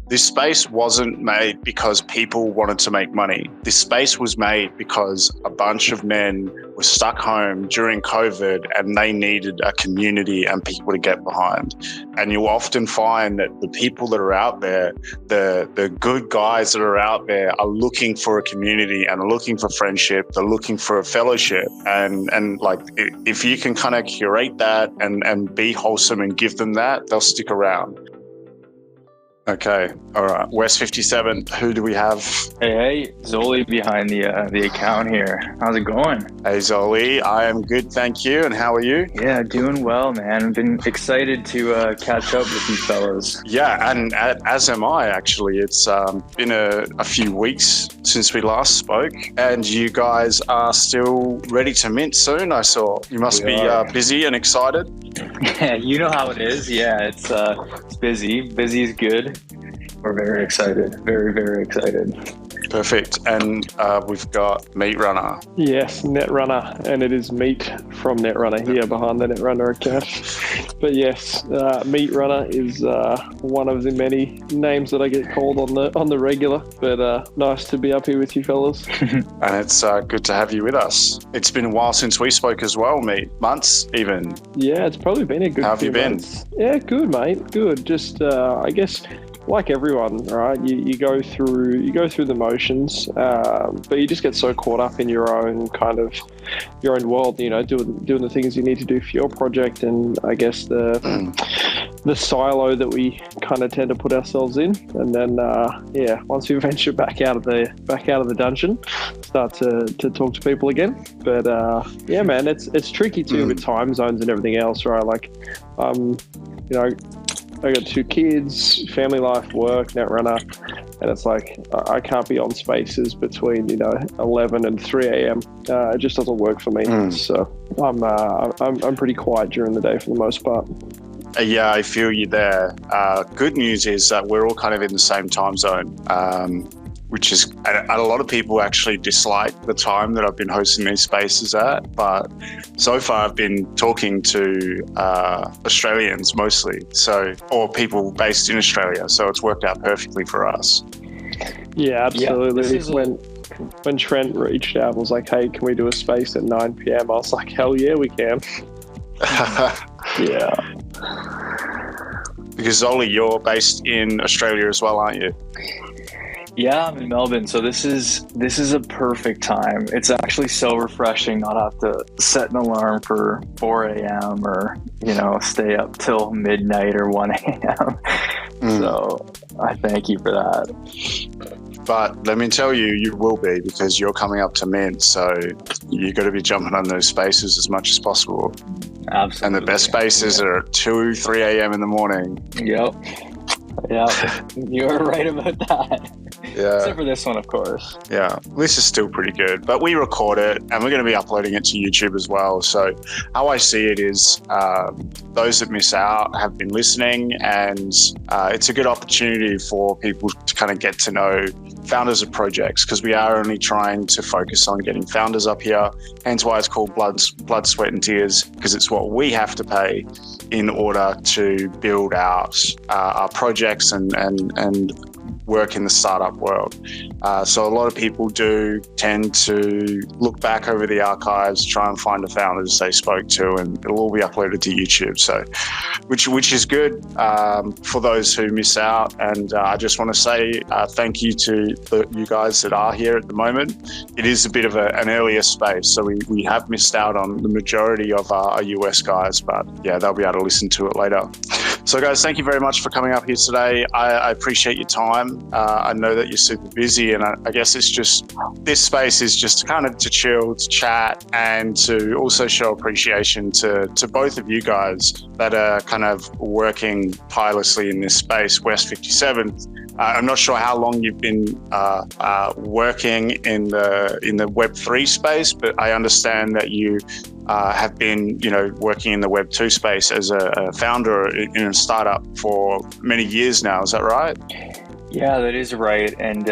this space wasn't made because people wanted to make money. This space was made because a bunch of men were stuck home during COVID and they needed a community and people to get behind. And you'll often find that the people that are out there, the good guys that are out there are looking for a community and are looking for friendship. They're looking for a fellowship. And like, if you can kind of curate that and be wholesome and give them that, they'll stick around. Okay, all right. West57th, who do we have? Hey, Zoli behind the account here. How's it going? Hey, Zoli. I am good, thank you. And how are you? Yeah, doing well, man. I've been excited to catch up with you fellas. Yeah, and as am I, actually. It's been a few weeks since we last spoke, and you guys are still ready to mint soon, I saw. You must be busy and excited. Yeah, you know how it is. Yeah, it's busy. Busy is good. We're very excited. Very, very excited. Perfect. And we've got Netrunner. Yes, Netrunner, and it is Meat from Netrunner here behind the Netrunner account. But yes, Meatrunner is one of the many names that I get called on the regular. But nice to be up here with you fellas. And it's good to have you with us. It's been a while since we spoke as well, Meat. Months even. Yeah, it's probably been a good. How have you been? Months. Yeah, good, mate. Good. Just I guess, like everyone, right? You go through the motions, but you just get so caught up in your own world, you know, doing the things you need to do for your project, and I guess the silo that we kind of tend to put ourselves in, and then once we venture back out of the dungeon, start to talk to people again. But yeah, man, it's tricky too with time zones and everything else, right? Like, you know, I got 2 kids, family life, work, Netrunner, and it's like I can't be on spaces between 11 and 3 a.m. It just doesn't work for me. So I'm pretty quiet during the day for the most part. Yeah, I feel you there. Good news is that we're all kind of in the same time zone, which is, and a lot of people actually dislike the time that I've been hosting these spaces at. But so far I've been talking to Australians mostly, or people based in Australia. So it's worked out perfectly for us. Yeah, absolutely. Yeah, when Trent reached out and was like, hey, can we do a space at 9 p.m? I was like, hell yeah, we can. Yeah. Because Zoli, you're based in Australia as well, aren't you? Yeah, I'm in Melbourne, so this is a perfect time. It's actually so refreshing not have to set an alarm for 4 a.m. or, stay up till midnight or 1 a.m. So I thank you for that. But let me tell you, you will be, because you're coming up to mint, so you got to be jumping on those spaces as much as possible. Absolutely. And the best spaces are at 2, 3 a.m. in the morning. Yep. Yeah, you're right about that. Yeah. Except for this one, of course. Yeah, this is still pretty good, but we record it and we're going to be uploading it to YouTube as well. So how I see it is those that miss out have been listening, and it's a good opportunity for people to kind of get to know founders of projects, because we are only trying to focus on getting founders up here. Hence why it's called Blood, Sweat and Tears, because it's what we have to pay in order to build out our projects and work in the startup world. So a lot of people do tend to look back over the archives, try and find the founders they spoke to, and it'll all be uploaded to YouTube. So, which is good for those who miss out. And I just want to say thank you to you guys that are here at the moment. It is a bit of an earlier space, so we have missed out on the majority of our US guys, but yeah, they'll be able to listen to it later. So guys, thank you very much for coming up here today. I appreciate your time. I know that you're super busy, and I guess it's just, this space is just kind of to chill, to chat, and to also show appreciation to both of you guys that are kind of working tirelessly in this space. West57th, I'm not sure how long you've been working in the Web3 space, but I understand that you have been, working in the Web2 space as a founder in a startup for many years now. Is that right? Yeah, that is right. And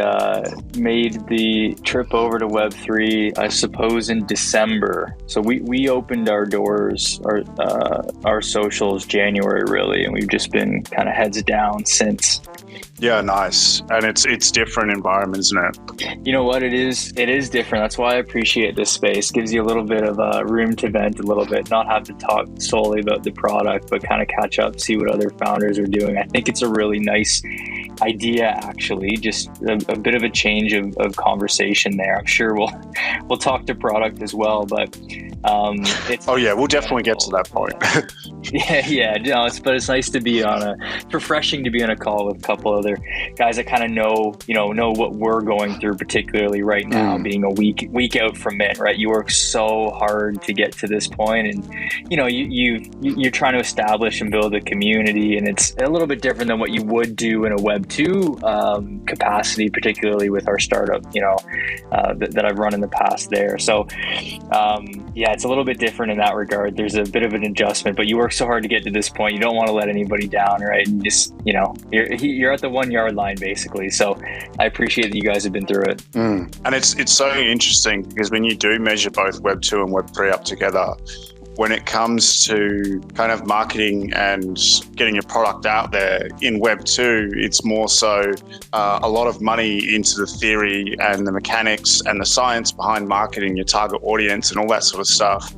made the trip over to Web3, I suppose, in December. So we opened our doors, our socials January, really, and we've just been kind of heads down since. Yeah, nice. And it's different environment, isn't it? You know what? It is different. That's why I appreciate this space. Gives you a little bit of room to vent a little bit, not have to talk solely about the product, but kind of catch up, see what other founders are doing. I think it's a really nice idea, actually, just a bit of a change of conversation there. I'm sure we'll talk to product as well, but it's we'll definitely get to that point. No, it's nice to be it's refreshing to be on a call with a couple other guys that kind of know what we're going through, particularly right now, being a week out from it, right? You work so hard to get to this point, and you're trying to establish and build a community, and it's a little bit different than what you would do in a Web 2 capacity, particularly with our startup, that I've run in the past there. So it's a little bit different in that regard. There's a bit of an adjustment, but you work so hard to get to this point. You don't want to let anybody down, right? And just, you're at the 1 yard line, basically. So I appreciate that you guys have been through it. And it's so interesting because when you do measure both Web 2 and Web 3 up together, when it comes to kind of marketing and getting your product out there in Web 2, it's more so a lot of money into the theory and the mechanics and the science behind marketing, your target audience and all that sort of stuff.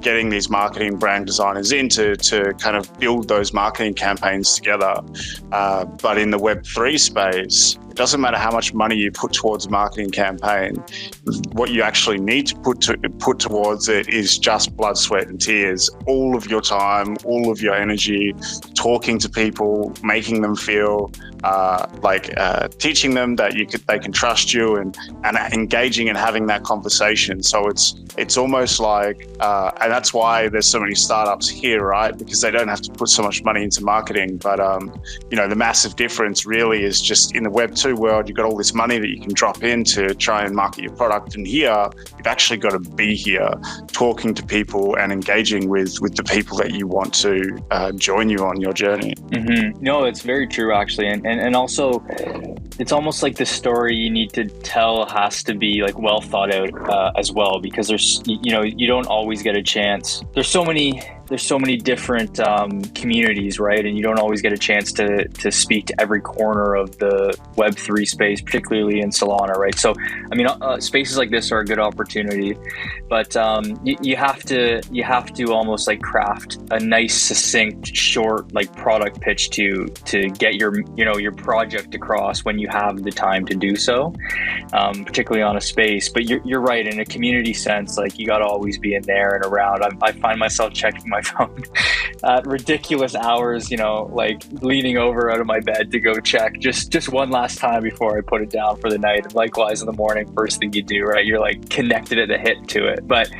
Getting these marketing brand designers in to kind of build those marketing campaigns together. But in the Web 3 space, it doesn't matter how much money you put towards a marketing campaign. What you actually need to put towards it is just blood, sweat, and tears. All of your time, all of your energy, talking to people, making them feel teaching them that they can trust you, and engaging and having that conversation. So it's almost like, and that's why there's so many startups here, right? Because they don't have to put so much money into marketing. But the massive difference really is just in the Web 2 world, you've got all this money that you can drop in to try and market your product. And here, you've actually got to be here, talking to people and engaging with the people that you want to join you on your journey. Mm-hmm. No, it's very true, actually. And also, it's almost like the story you need to tell has to be like well thought out as well, because there's, you don't always get a chance. There's so many different communities, right? And you don't always get a chance to speak to every corner of the Web3 space, particularly in Solana, right? So, spaces like this are a good opportunity, but you have to almost like craft a nice, succinct, short like product pitch to get your project across when you have the time to do so, particularly on a space. But you're right, in a community sense, like you got to always be in there and around. I find myself checking my phone at ridiculous hours, like leaning over out of my bed to go check just one last time before I put it down for the night. And likewise in the morning, first thing you do, right? You're like connected at the hip to it. But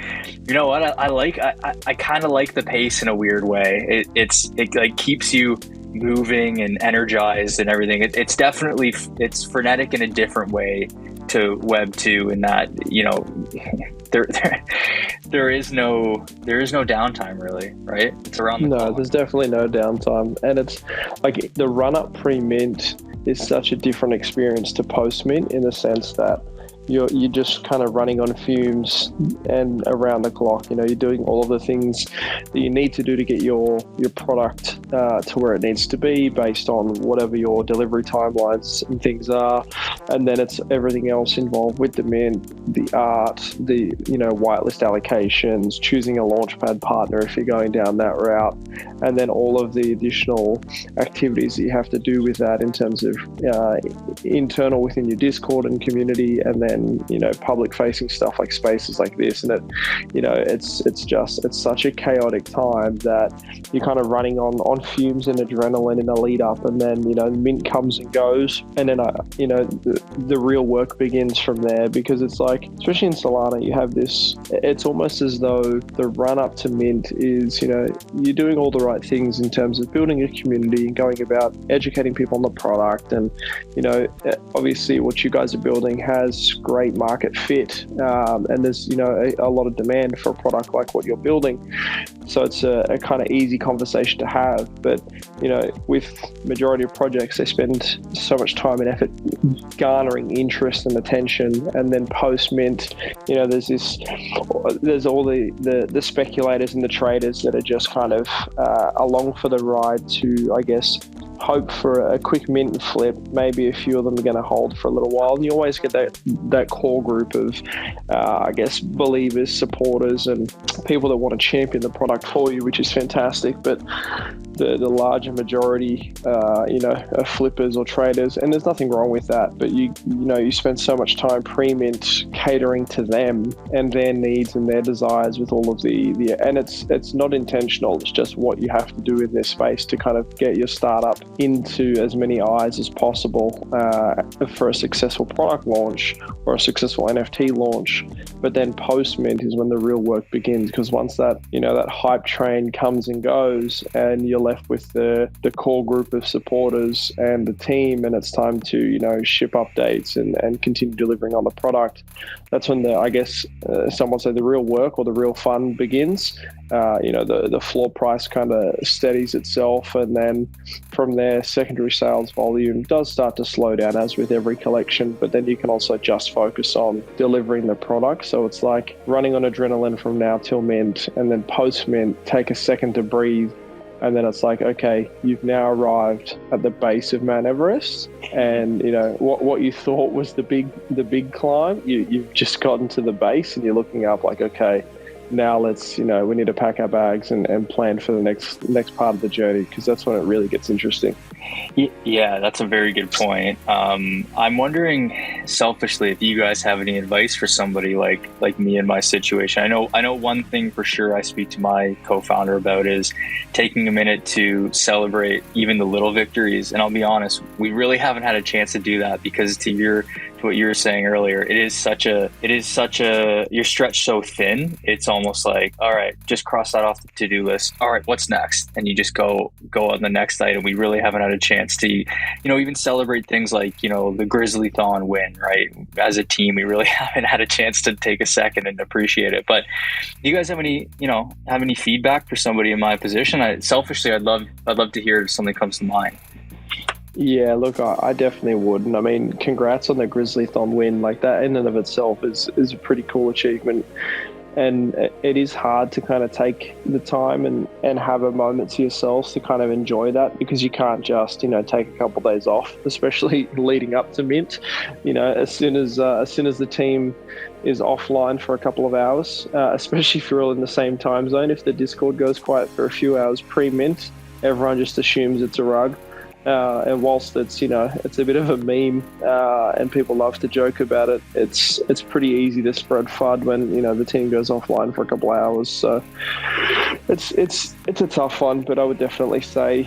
you know what? I kind of like the pace in a weird way. It like keeps you moving and energized and everything. It's definitely, it's frenetic in a different way to Web 2 in that, there is no downtime really, right? It's around the clock. There's definitely no downtime, and it's like the run up pre-mint is such a different experience to post mint in the sense that you're just kind of running on fumes and around the clock. You're doing all of the things that you need to do to get your product to where it needs to be based on whatever your delivery timelines and things are. And then it's everything else involved with the mint, the art, the whitelist allocations, choosing a launchpad partner if you're going down that route, and then all of the additional activities that you have to do with that in terms of internal within your Discord and community, and then public facing stuff like spaces like this. And it's such a chaotic time that you're kind of running on fumes and adrenaline in a lead up, and then mint comes and goes, and then the real work begins from there, because it's like, especially in Solana, you have this, it's almost as though the run up to mint is you're doing all the right things in terms of building a community and going about educating people on the product, and obviously what you guys are building has great market fit, and there's a lot of demand for a product like what you're building. So it's a kind of easy conversation to have. But with majority of projects, they spend so much time and effort garnering interest and attention, and then post mint, there's all the speculators and the traders that are just kind of along for the ride to, I guess, hope for a quick mint and flip. Maybe a few of them are going to hold for a little while, and you always get that core group of I guess believers, supporters, and people that want to champion the product for you, which is fantastic. But the larger majority are flippers or traders, and there's nothing wrong with that, but you spend so much time pre-mint catering to them and their needs and their desires with all of the and it's not intentional, it's just what you have to do in this space to kind of get your startup into as many eyes as possible for a successful product launch or a successful NFT launch. But then post mint is when the real work begins, because once that that hype train comes and goes and you're left with the core group of supporters and the team, and it's time to ship updates and continue delivering on the product, that's when someone say the real work or the real fun begins. The floor price kind of steadies itself, and then from there secondary sales volume does start to slow down, as with every collection, but then you can also just focus on delivering the product. So it's like running on adrenaline from now till mint, and then post mint take a second to breathe, and then it's like, okay, you've now arrived at the base of Mount Everest, and what you thought was the big climb, you've just gotten to the base, and you're looking up like, okay, now let's we need to pack our bags and plan for the next part of the journey, because that's when it really gets interesting. Yeah, that's a very good point. I'm wondering selfishly if you guys have any advice for somebody like me in my situation. I know one thing for sure I speak to my co-founder about is taking a minute to celebrate even the little victories. And I'll be honest, we really haven't had a chance to do that, because to what you were saying earlier, you're stretched so thin. It's almost like, all right, just cross that off the to-do list. All right, what's next? And you just go on the next item. We really haven't had a chance to, even celebrate things like, the Grizzly-thon win, right? As a team, we really haven't had a chance to take a second and appreciate it. But do you guys have any feedback for somebody in my position? Selfishly, I'd love to hear if something comes to mind. Yeah, look, I definitely would. And I mean, congrats on the Grizzly-thon win. Like, that in and of itself is a pretty cool achievement. And it is hard to kind of take the time and have a moment to yourselves to kind of enjoy that, because you can't just, take a couple of days off, especially leading up to mint. As soon as the team is offline for a couple of hours, especially if you're all in the same time zone, if the Discord goes quiet for a few hours pre-mint, everyone just assumes it's a rug. And whilst it's it's a bit of a meme and people love to joke about it, it's pretty easy to spread FUD when the team goes offline for a couple of hours. So it's a tough one, but I would definitely say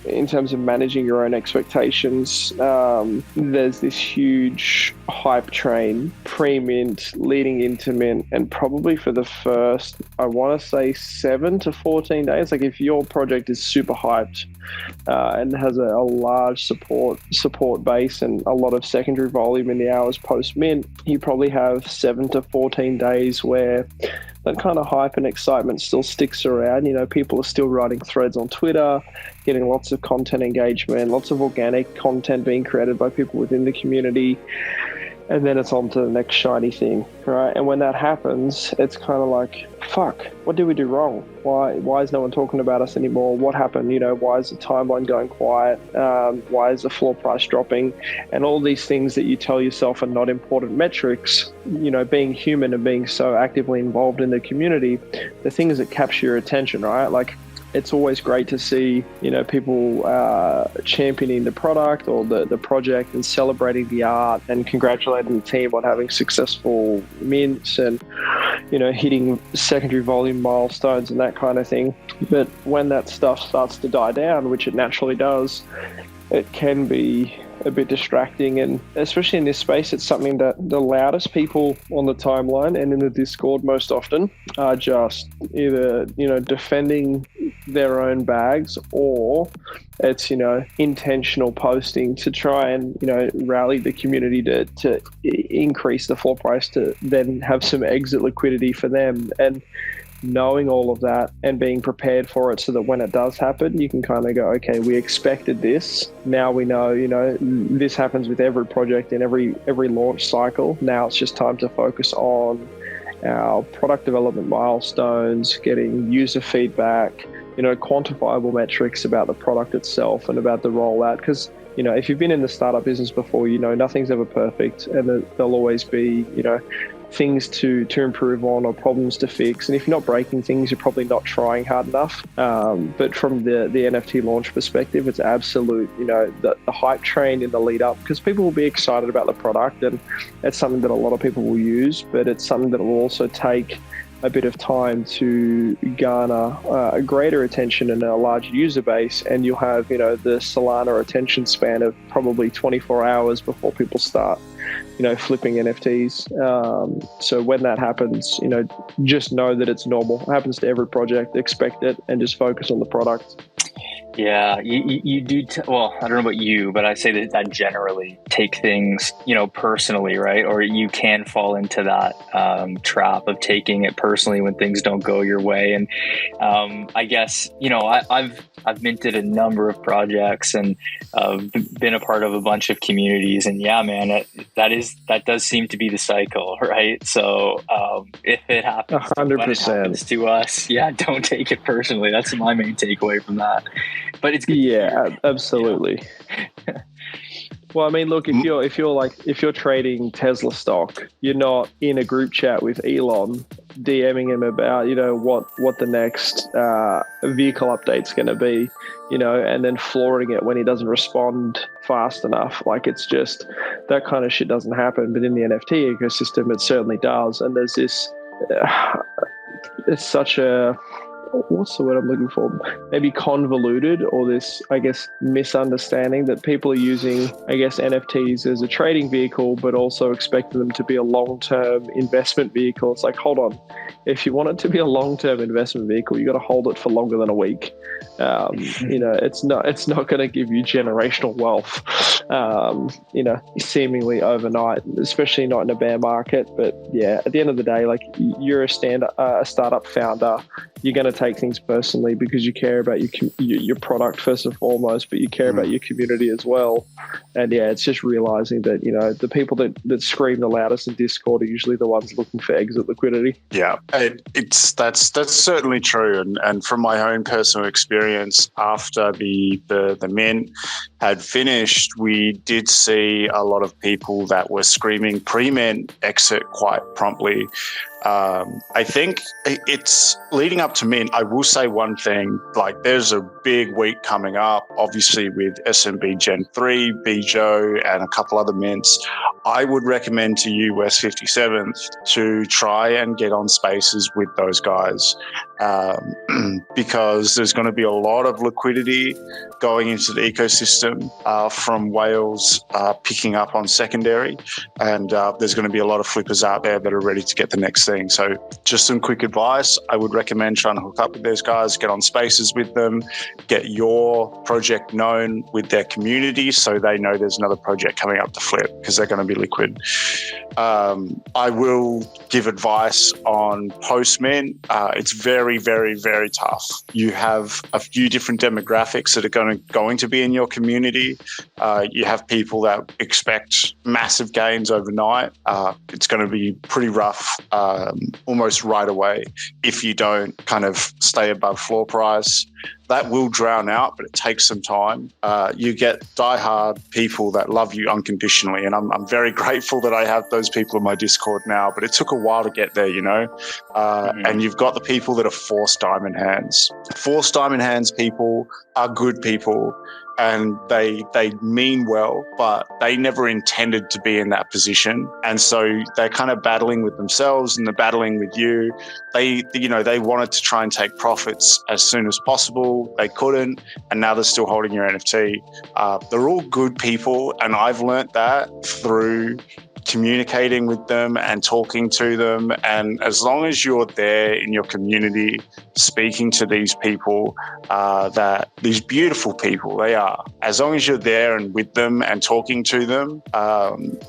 in terms of managing your own expectations, there's this huge hype train pre-mint leading into mint, and probably for the first, I want to say 7 to 14 days. Like, if your project is super hyped and has a large support base and a lot of secondary volume in the hours post mint, you probably have 7 to 14 days where that kind of hype and excitement still sticks around. People are still writing threads on Twitter, getting lots of content engagement, lots of organic content being created by people within the community. And then it's on to the next shiny thing, right? And when that happens, it's kind of like, fuck, what did we do wrong? Why is no one talking about us anymore? What happened? Why is the timeline going quiet? Why is the floor price dropping? And all these things that you tell yourself are not important metrics, being human and being so actively involved in the community, the things that capture your attention, right? Like, it's always great to see, people championing the product or the project and celebrating the art and congratulating the team on having successful mints and, hitting secondary volume milestones and that kind of thing. But when that stuff starts to die down, which it naturally does, it can be a bit distracting. And especially in this space, it's something that the loudest people on the timeline and in the Discord most often are just either, defending their own bags, or it's, intentional posting to try and, rally the community to increase the floor price to then have some exit liquidity for them. And knowing all of that and being prepared for it so that when it does happen, you can kind of go, okay, we expected this. Now we know, this happens with every project in every launch cycle. Now it's just time to focus on our product development milestones, getting user feedback, quantifiable metrics about the product itself and about the rollout. Because, if you've been in the startup business before, nothing's ever perfect, and there'll always be, things to improve on or problems to fix. And if you're not breaking things, you're probably not trying hard enough. But from the NFT launch perspective, it's absolute, the hype train in the lead up, because people will be excited about the product, and it's something that a lot of people will use, but it's something that will also take a bit of time to garner a greater attention and a larger user base. And you'll have, the Solana attention span of probably 24 hours before people start, flipping NFTs. So when that happens, just know that it's normal. It happens to every project. Expect it and just focus on the product. Yeah, you do. Well, I don't know about you, but I say that I generally take things, personally, right? Or you can fall into that trap of taking it personally when things don't go your way. And I guess, I've minted a number of projects and been a part of a bunch of communities. And yeah, man, that does seem to be the cycle, right? So if it happens, 100%. When it happens to us, yeah, don't take it personally. That's my main takeaway from that. But it's good. Yeah, absolutely. Well, I mean, look, if you're trading Tesla stock, you're not in a group chat with Elon DMing him about, what the next vehicle update's going to be, and then flooring it when he doesn't respond fast enough. Like, it's just that kind of shit doesn't happen. But in the NFT ecosystem, it certainly does. And there's this, it's such a, what's the word I'm looking for? Maybe convoluted, or this, I guess, misunderstanding that people are using, I guess, NFTs as a trading vehicle, but also expecting them to be a long-term investment vehicle. It's like, hold on. If you want it to be a long-term investment vehicle, you got to hold it for longer than a week. It's not going to give you generational wealth, seemingly overnight, especially not in a bear market. But yeah, at the end of the day, like, you're a startup founder, you're going to take things personally because you care about your product first and foremost, but you care about your community as well. And yeah, it's just realizing that, the people that scream the loudest in Discord are usually the ones looking for exit liquidity. Yeah, that's certainly true. And from my own personal experience, after the mint had finished, we did see a lot of people that were screaming pre-mint exit quite promptly. I think it's leading up to mint. I will say one thing, like, there's a big week coming up, obviously, with SMB Gen 3, Bijo, and a couple other mints. I would recommend to you, West57th, to try and get on spaces with those guys, because there's going to be a lot of liquidity going into the ecosystem from whales picking up on secondary, and there's going to be a lot of flippers out there that are ready to get the next thing. So just some quick advice. I would recommend trying to hook up with those guys, get on spaces with them, get your project known with their community so they know there's another project coming up to flip, because they're going to be liquid. I will give advice on post-mint. It's very, very, very tough. You have a few different demographics that are going to be in your community. You have people that expect massive gains overnight. It's going to be pretty rough almost right away if you don't kind of stay above floor price. That will drown out, but it takes some time. You get diehard people that love you unconditionally, and I'm very grateful that I have those people in my Discord now, but it took a while to get there, and you've got the people that are forced diamond hands. Forced diamond hands people are good people, and they mean well, but they never intended to be in that position. And so they're kind of battling with themselves, and they're battling with you. They wanted to try and take profits as soon as possible. They couldn't, and now they're still holding your NFT. They're all good people, and I've learnt that through communicating with them and talking to them. And as long as you're there in your community speaking to these people, that these beautiful people they are. As long as you're there and with them and talking to them,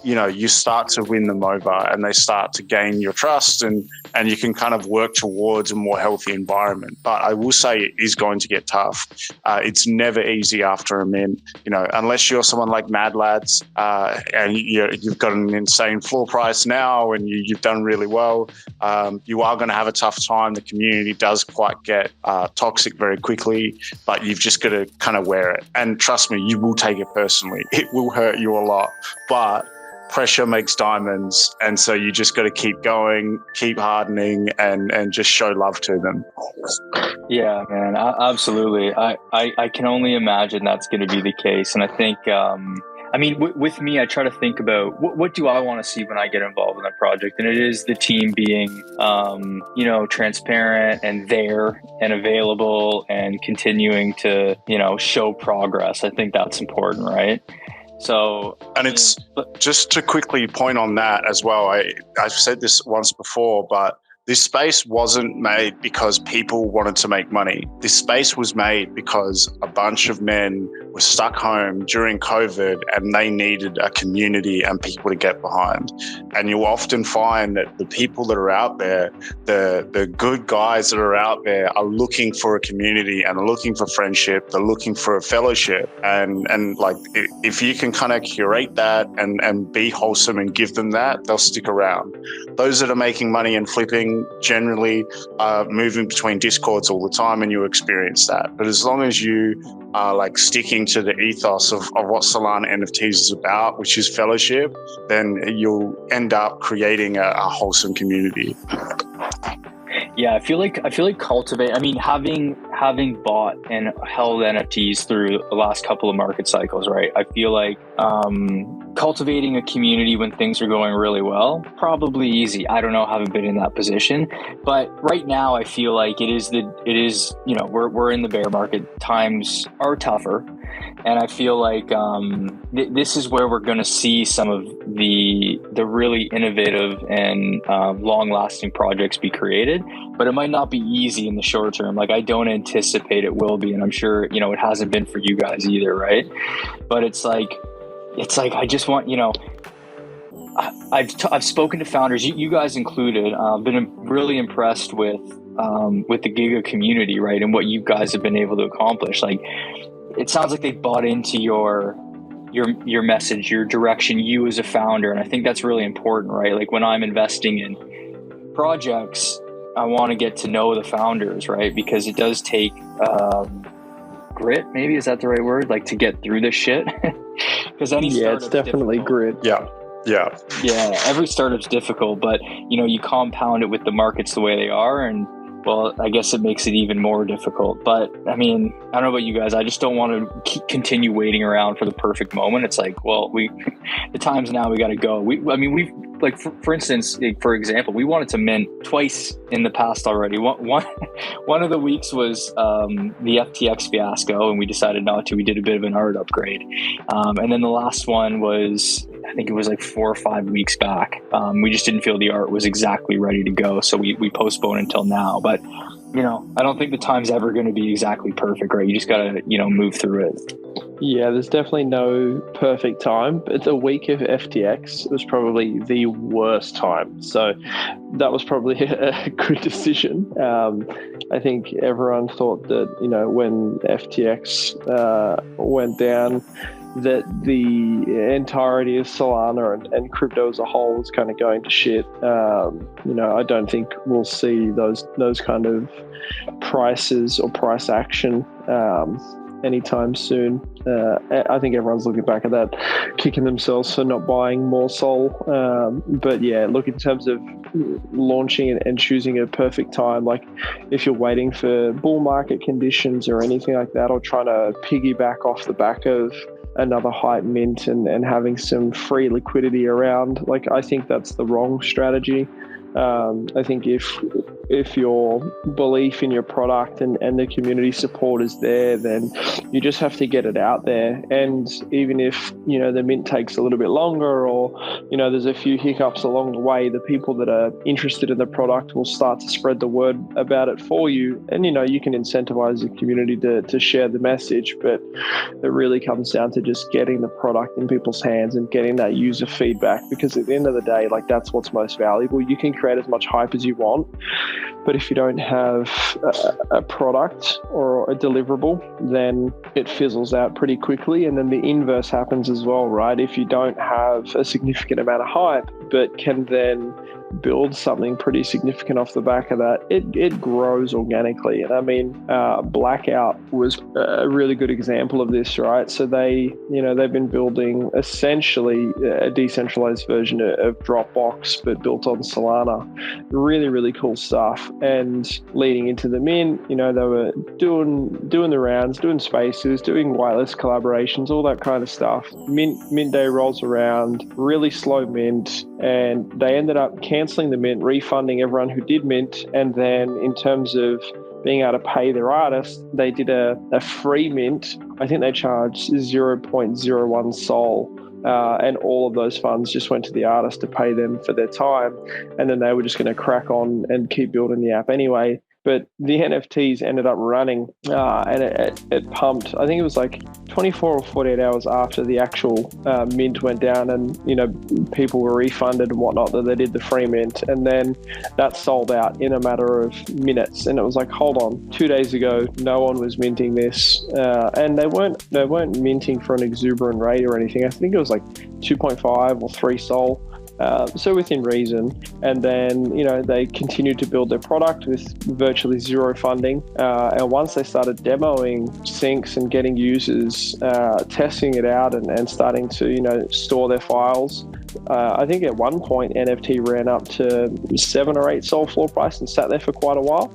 you start to win them over, and they start to gain your trust, and you can kind of work towards a more healthy environment. But I will say it is going to get tough. It's never easy after a mint, unless you're someone like Mad Lads, and you've got an insane floor price now, and you've done really well. You are going to have a tough time. The community does quite get toxic very quickly, but you've just got to kind of wear it. And trust me, you will take it personally. It will hurt you a lot, but pressure makes diamonds, and so you just got to keep going, keep hardening, and just show love to them. Yeah, man, absolutely. I can only imagine that's going to be the case, and I think with me, I try to think about what do I want to see when I get involved in a project, and it is the team being transparent and there and available and continuing to show progress. I think that's important, right? So, and it's just to quickly point on that as well. I've said this once before, but this space wasn't made because people wanted to make money. This space was made because a bunch of men were stuck home during COVID, and they needed a community and people to get behind. And you'll often find that the people that are out there, the good guys that are out there, are looking for a community and are looking for friendship. They're looking for a fellowship. And like, if you can kind of curate that and be wholesome and give them that, they'll stick around. Those that are making money and flipping generally are moving between Discords all the time, and you experience that. But as long as you are like sticking to the ethos of what Solana NFTs is about, which is fellowship, then you'll end up creating a wholesome community. Yeah, I feel like cultivate. I mean, having bought and held NFTs through the last couple of market cycles, right? I feel like cultivating a community when things are going really well, probably easy. I don't know, haven't been in that position, but right now I feel like it is we're in the bear market. Times are tougher, and I feel like this is where we're going to see some of the really innovative and long-lasting projects be created. But it might not be easy in the short term. Like, I don't anticipate it will be, and I'm sure it hasn't been for you guys either, right? But it's like I just want I've spoken to founders, you guys included. Been really impressed with the Giga community, right, and what you guys have been able to accomplish. Like, it sounds like they bought into your message, your direction, you as a founder, and I think that's really important, right? Like, when I'm investing in projects, I want to get to know the founders, right? Because it does take grit, maybe, is that the right word? Like, to get through this shit. Because it's definitely difficult. grit. Yeah, every startup's difficult, but you compound it with the markets the way they are, and well, I guess it makes it even more difficult. But I mean, I don't know about you guys, I just don't want to continue waiting around for the perfect moment. It's like, well, the time's now, we got to go. We've like, for instance, for example, we wanted to mint twice in the past already. One of the weeks was the FTX fiasco, and we decided not to. We did a bit of an art upgrade. And then the last one was, I think it was like 4 or 5 weeks back. We just didn't feel the art was exactly ready to go, so we postponed until now. But I don't think the time's ever going to be exactly perfect, right? You just got to move through it. Yeah, there's definitely no perfect time, but the week of FTX was probably the worst time. So that was probably a good decision. I think everyone thought that, when FTX went down, that the entirety of Solana and crypto as a whole was kind of going to shit. I don't think we'll see those kind of prices or price action anytime soon. I think everyone's looking back at that, kicking themselves for not buying more Sol. But yeah, look, in terms of launching and choosing a perfect time, like if you're waiting for bull market conditions or anything like that, or trying to piggyback off the back of another hype mint and having some free liquidity around, like, I think that's the wrong strategy. I think if your belief in your product and the community support is there, then you just have to get it out there. And even if, the mint takes a little bit longer, or, there's a few hiccups along the way, the people that are interested in the product will start to spread the word about it for you. And, you can incentivize the community to share the message, but it really comes down to just getting the product in people's hands and getting that user feedback, because at the end of the day, that's what's most valuable. You can create as much hype as you want, but if you don't have a product or a deliverable, then it fizzles out pretty quickly. And then the inverse happens as well, right? If you don't have a significant amount of hype, but can then build something pretty significant off the back of that, it grows organically. And I mean, Blackout was a really good example of this, right? So they've been building essentially a decentralized version of Dropbox, but built on Solana. Really, really cool stuff. And leading into the mint, they were doing the rounds, doing spaces, doing whitelist collaborations, all that kind of stuff. Mint day rolls around, really slow mint, and they ended up cancelling the mint, refunding everyone who did mint, and then in terms of being able to pay their artists, they did a free mint. I think they charged 0.01 Sol. And all of those funds just went to the artist to pay them for their time. And then they were just going to crack on and keep building the app anyway. But the NFTs ended up running and it pumped. I think it was 24 or 48 hours after the actual mint went down, and people were refunded and whatnot, that they did the free mint, and then that sold out in a matter of minutes. And it was hold on, 2 days ago no one was minting this, and they weren't minting for an exuberant rate or anything. I think it was 2.5 or 3 Sol. So within reason. And then, they continued to build their product with virtually zero funding. And once they started demoing syncs and getting users testing it out and starting to, store their files, I think at one point NFT ran up to 7 or 8 Sol floor price and sat there for quite a while.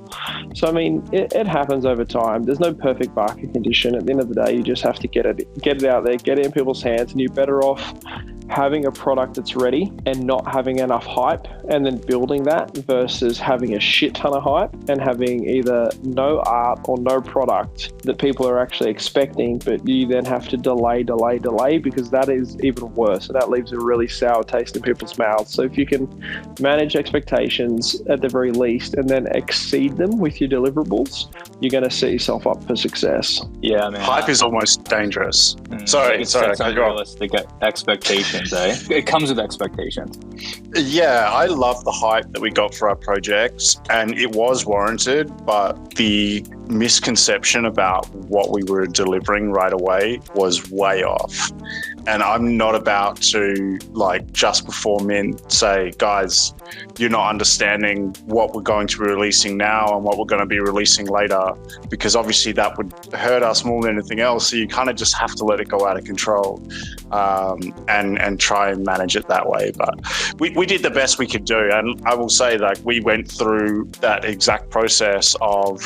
So, I mean, it happens over time. There's no perfect market condition. At the end of the day, you just have to get it out there, get it in people's hands, and you're better off having a product that's ready and not having enough hype and then building that, versus having a shit ton of hype and having either no art or no product that people are actually expecting, but you then have to delay, because that is even worse. And that leaves a really sour taste in people's mouths. So if you can manage expectations at the very least and then exceed them with your deliverables, you're going to set yourself up for success. Yeah, man. Hype is almost dangerous. Sorry. Unrealistic expectations, eh? It comes with expectations. Yeah, I love the hype that we got for our projects, and it was warranted, but the misconception about what we were delivering right away was way off. And I'm not about to, just before mint, say, guys, you're not understanding what we're going to be releasing now and what we're going to be releasing later, because obviously that would hurt us more than anything else. So you kind of just have to let it go out of control and try and manage it that way. But we did the best we could do. And I will say we went through that exact process of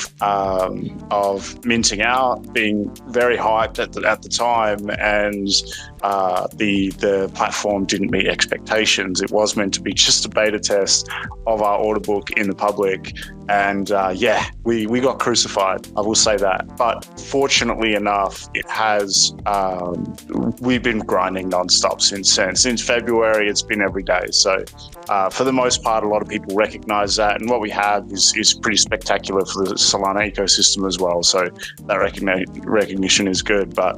minting out, being very hyped at the time, and the platform didn't meet expectations. It was meant to be just a beta test of our order book in the public, and we got crucified, I will say that. But fortunately enough, it has we've been grinding nonstop since February. It's been every day. So for the most part, a lot of people recognize that, and what we have is pretty spectacular for the Solana ecosystem as well. So that recognition is good. But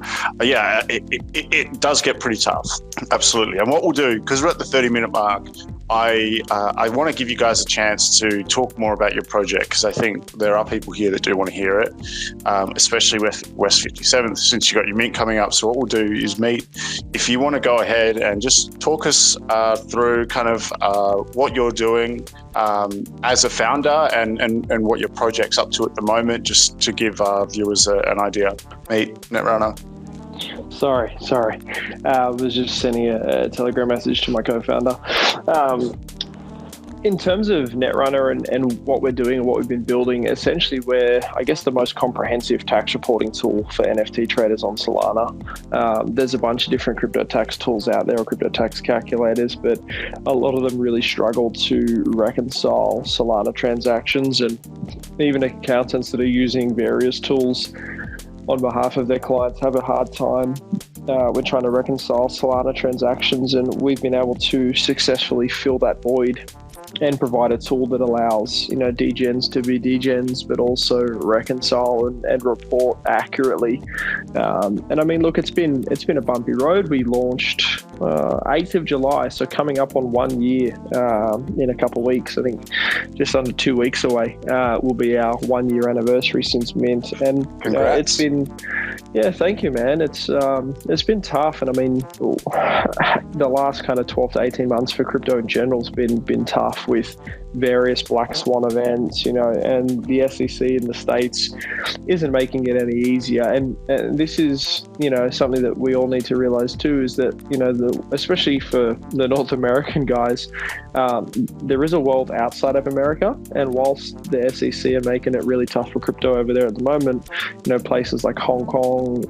it does get pretty tough. Absolutely. And what we'll do, because we're at the 30-minute mark, I want to give you guys a chance to talk more about your project, because I think there are people here that do want to hear it, especially with West57th, since you got your mint coming up. So what we'll do is meet. If you want to go ahead and just talk us through kind of what you're doing as a founder and what your project's up to at the moment, just to give our viewers an idea. Meet, Netrunner. Sorry. I was just sending a Telegram message to my co-founder. in terms of Netrunner and what we're doing and what we've been building, essentially we're, I guess, the most comprehensive tax reporting tool for NFT traders on Solana. There's a bunch of different crypto tax tools out there, or crypto tax calculators, but a lot of them really struggle to reconcile Solana transactions, and even accountants that are using various tools on behalf of their clients have a hard time when trying to reconcile Solana transactions. And we've been able to successfully fill that void and provide a tool that allows, degens to be degens, but also reconcile and report accurately. And I mean, look, it's been a bumpy road. We launched 8th of July, so coming up on 1 year in a couple of weeks. I think just under 2 weeks away will be our 1 year anniversary since mint. And it's been, thank you, man. It's been tough, and I mean, the last kind of 12 to 18 months for crypto in general has been tough with various black swan events, and the SEC in the States isn't making it any easier. And this is, something that we all need to realize too, is that, especially for the North American guys, there is a world outside of America. And whilst the SEC are making it really tough for crypto over there at the moment, places like Hong Kong,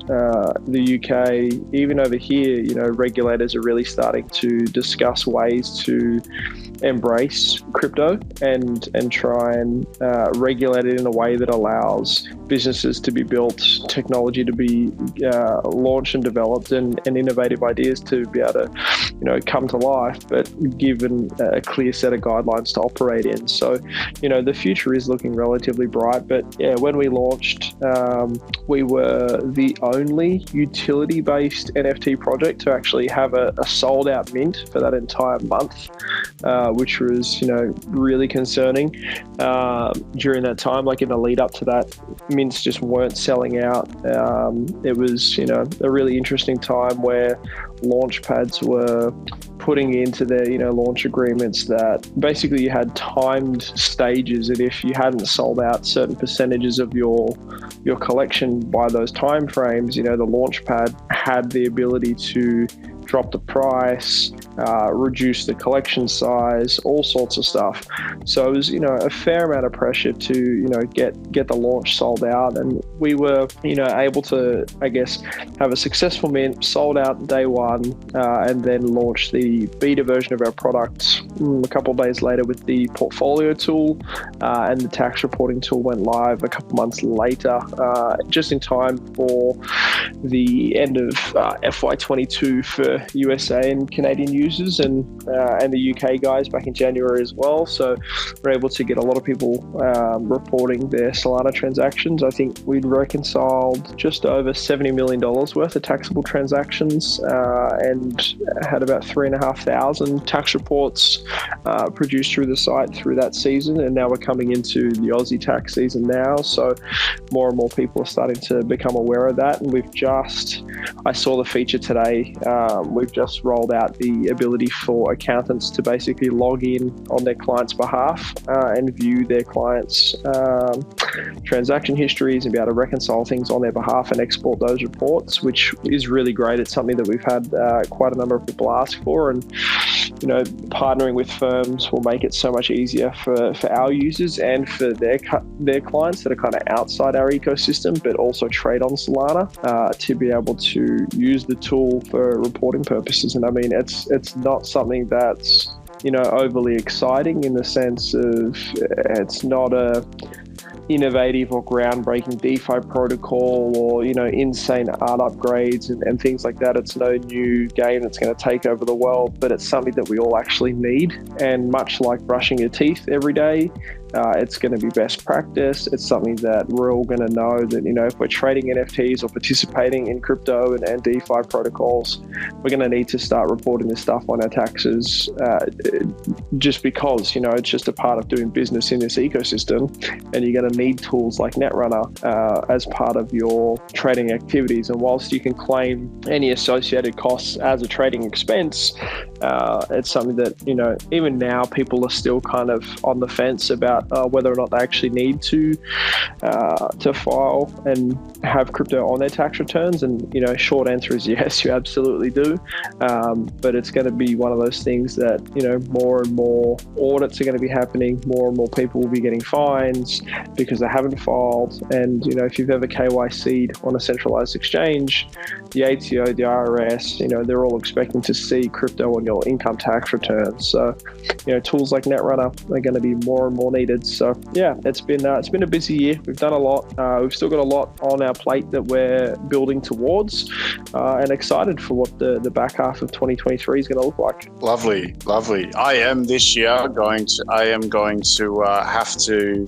the UK, even over here, regulators are really starting to discuss ways to embrace crypto and try and regulate it in a way that allows businesses to be built, technology to be launched and developed, and innovative ideas to be able to, come to life, but given a clear set of guidelines to operate in. So, the future is looking relatively bright. But yeah, when we launched, we were the only utility-based NFT project to actually have a sold-out mint for that entire month, which was, really concerning during that time. Like in the lead up to that, mints just weren't selling out. It was, a really interesting time where launch pads were putting into their, launch agreements that basically you had timed stages, and if you hadn't sold out certain percentages of your collection by those time frames, the launch pad had the ability to drop the price, reduce the collection size, all sorts of stuff. So it was, a fair amount of pressure to, get the launch sold out. And we were, able to, I guess, have a successful mint, sold out day one, and then launch the beta version of our product a couple of days later with the portfolio tool, and the tax reporting tool went live a couple months later, just in time for the end of FY22 for USA and Canadian users, and the UK guys back in January as well. So we're able to get a lot of people reporting their Solana transactions. I think we'd reconciled just over $70 million worth of taxable transactions, and had about 3,500 tax reports produced through the site through that season. And now we're coming into the Aussie tax season now, so more and more people are starting to become aware of that. And I saw the feature today, we've just rolled out the ability for accountants to basically log in on their client's behalf and view their clients' transaction histories and be able to reconcile things on their behalf and export those reports, which is really great. It's something that we've had quite a number of people ask for, and partnering with firms will make it so much easier for our users and for their clients that are kind of outside our ecosystem, but also trade on Solana, to be able to use the tool for reporting purposes. And I mean, it's not something that's, overly exciting in the sense of it's not a innovative or groundbreaking DeFi protocol or, insane art upgrades and things like that. It's no new game that's going to take over the world, but it's something that we all actually need. And much like brushing your teeth every day, it's going to be best practice. It's something that we're all going to know that, if we're trading NFTs or participating in crypto and DeFi protocols, we're going to need to start reporting this stuff on our taxes, just because, it's just a part of doing business in this ecosystem. And you're going to need tools like Netrunner as part of your trading activities. And whilst you can claim any associated costs as a trading expense, It's something that, even now people are still kind of on the fence about whether or not they actually need to file and have crypto on their tax returns. And, short answer is yes, you absolutely do. But it's going to be one of those things that, more and more audits are going to be happening. More and more people will be getting fines because they haven't filed. And, if you've ever KYC'd on a centralized exchange, the ATO, the IRS, they're all expecting to see crypto on your income tax returns. So, tools like Netrunner are going to be more and more needed. So, yeah, it's been a busy year. We've done a lot. We've still got a lot on our plate that we're building towards, and excited for what the back half of 2023 is going to look like. Lovely. I am this year going to have to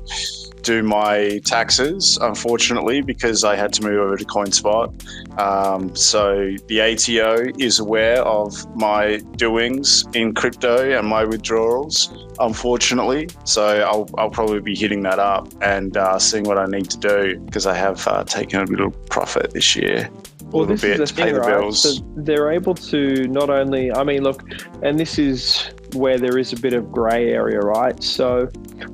do my taxes, unfortunately, because I had to move over to CoinSpot. So the ATO is aware of my doings in crypto and my withdrawals, unfortunately. So I'll probably be hitting that up and seeing what I need to do, because I have taken a little profit this year. Well, this is the thing, right? So they're able to not only, look, and this is where there is a bit of grey area, right? So,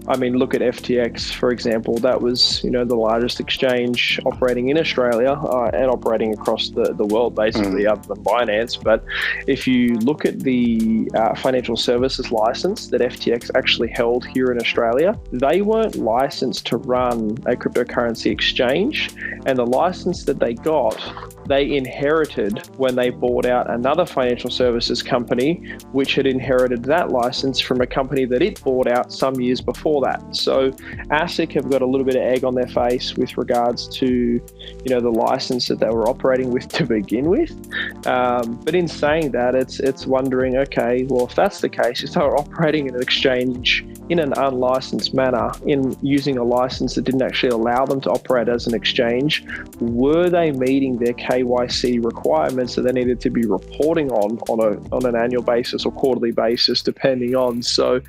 look at FTX, for example. That was, the largest exchange operating in Australia and operating across the world, basically, other than Binance. But if you look at the financial services license that FTX actually held here in Australia, they weren't licensed to run a cryptocurrency exchange. And the license that they got, they inherited when they bought out another financial services company, which had inherited that license from a company that it bought out some years before that. So ASIC have got a little bit of egg on their face with regards to, the license that they were operating with to begin with. But in saying that, it's wondering, okay, well, if that's the case, if they were operating in an exchange in an unlicensed manner, in using a license that didn't actually allow them to operate as an exchange, were they meeting their KYC requirements that they needed to be reporting on an annual basis or quarterly basis, depending on? So,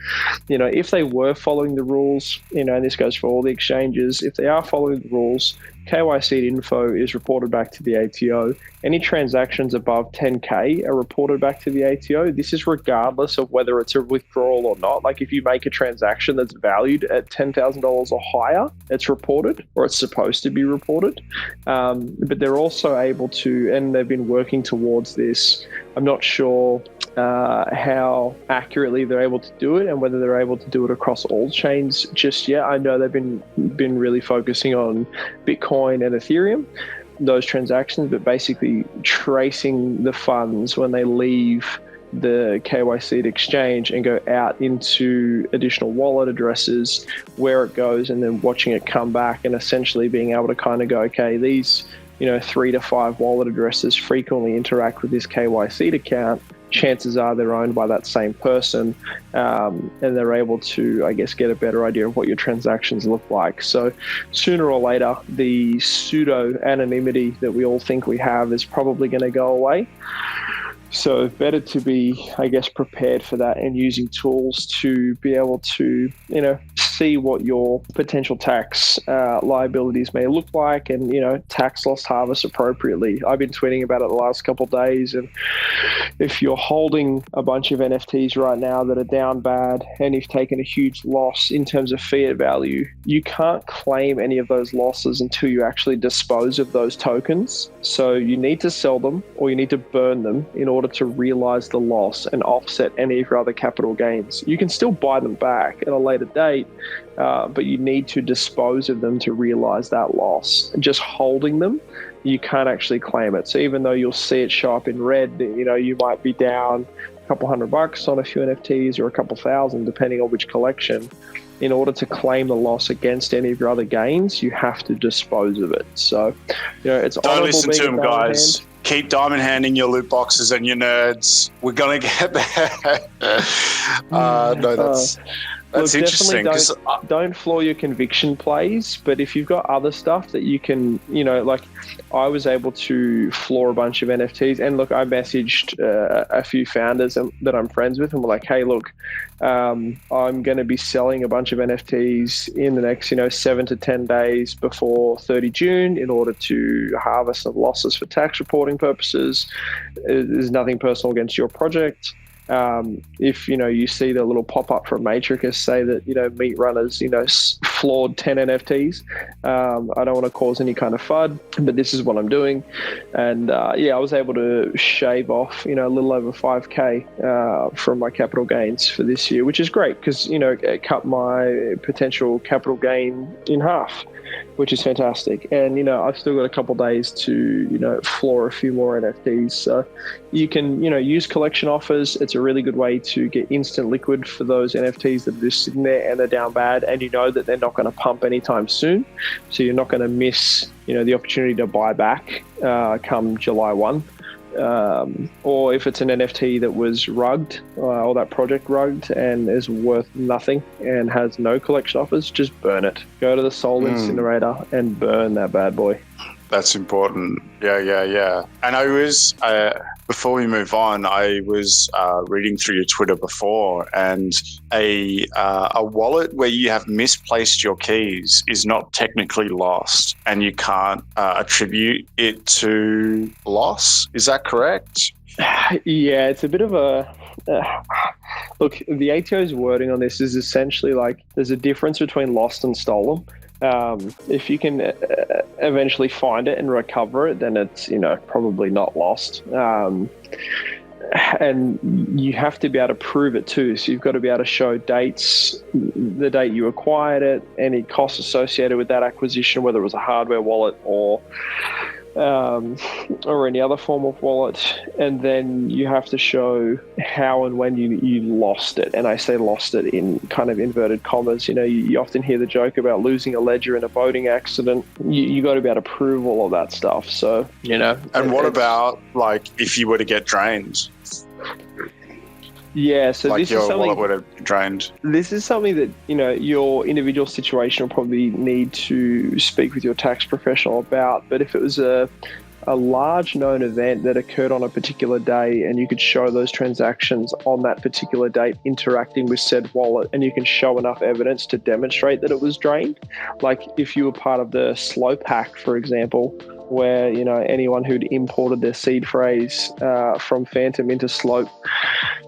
if they were following the rules, and this goes for all the exchanges, if they are following the rules, KYC info is reported back to the ATO. Any transactions above 10K are reported back to the ATO. This is regardless of whether it's a withdrawal or not. Like if you make a transaction that's valued at $10,000 or higher, it's reported, or it's supposed to be reported. But they're also able to, and they've been working towards this. I'm not sure how accurately they're able to do it and whether they're able to do it across all chains just yet. I know they've been really focusing on Bitcoin and Ethereum, those transactions, but basically tracing the funds when they leave the KYC exchange and go out into additional wallet addresses, where it goes, and then watching it come back, and essentially being able to kind of go, okay, these 3 to 5 wallet addresses frequently interact with this KYC account. Chances are they're owned by that same person, and they're able to, I guess, get a better idea of what your transactions look like. So sooner or later, the pseudo anonymity that we all think we have is probably going to go away. So better to be, I guess, prepared for that and using tools to be able to, see what your potential tax liabilities may look like and, tax loss harvest appropriately. I've been tweeting about it the last couple of days. And if you're holding a bunch of NFTs right now that are down bad and you've taken a huge loss in terms of fiat value, you can't claim any of those losses until you actually dispose of those tokens. So you need to sell them or you need to burn them in order to realize the loss and offset any of your other capital gains. You can still buy them back at a later date, but you need to dispose of them to realize that loss. Just holding them, you can't actually claim it. So even though you'll see it show up in red, you might be down a couple $100 on a few NFTs or a couple thousand, depending on which collection. In order to claim the loss against any of your other gains, you have to dispose of it. So, it's don't listen to him, guys. Keep diamond handing your loot boxes and your nerds. We're gonna get there. That's interesting. Don't floor your conviction plays, but if you've got other stuff that you can, like I was able to floor a bunch of NFTs, and look, I messaged a few founders that I'm friends with, and we're like, hey, look, I'm going to be selling a bunch of NFTs in the next, 7 to 10 days before 30 June in order to harvest some losses for tax reporting purposes. There's nothing personal against your project. If you see the little pop up from Matrix say that Meat Runners floored 10 NFTs. I don't want to cause any kind of FUD, but this is what I'm doing. And I was able to shave off a little over 5k from my capital gains for this year, which is great because it cut my potential capital gain in half, which is fantastic. And I've still got a couple days to floor a few more NFTs. So you can use collection offers. It's a really good way to get instant liquid for those NFTs that are just sitting there and they're down bad, and that they're not going to pump anytime soon. So you're not going to miss the opportunity to buy back come July 1. Or if it's an NFT that was rugged or that project rugged and is worth nothing and has no collection offers, just burn it. Go to the soul incinerator and burn that bad boy. That's important. Yeah. And I was, before we move on, I was reading through your Twitter before, and a wallet where you have misplaced your keys is not technically lost, and you can't attribute it to loss. Is that correct? Yeah, it's a bit of a... look, the ATO's wording on this is essentially like there's a difference between lost and stolen. If you can eventually find it and recover it, then it's probably not lost. And you have to be able to prove it too. So you've got to be able to show dates, the date you acquired it, any costs associated with that acquisition, whether it was a hardware wallet or any other form of wallet, and then you have to show how and when you lost it. And I say lost it in kind of inverted commas. You often hear the joke about losing a ledger in a boating accident. You got to be able to prove all of that stuff. So And what about like if you were to get drained? Yeah, so like this your is something wallet would have drained. This is something that your individual situation will probably need to speak with your tax professional about. But if it was a large known event that occurred on a particular day, and you could show those transactions on that particular date interacting with said wallet, and you can show enough evidence to demonstrate that it was drained, like if you were part of the slope hack, for example, where anyone who'd imported their seed phrase from Phantom into Slope,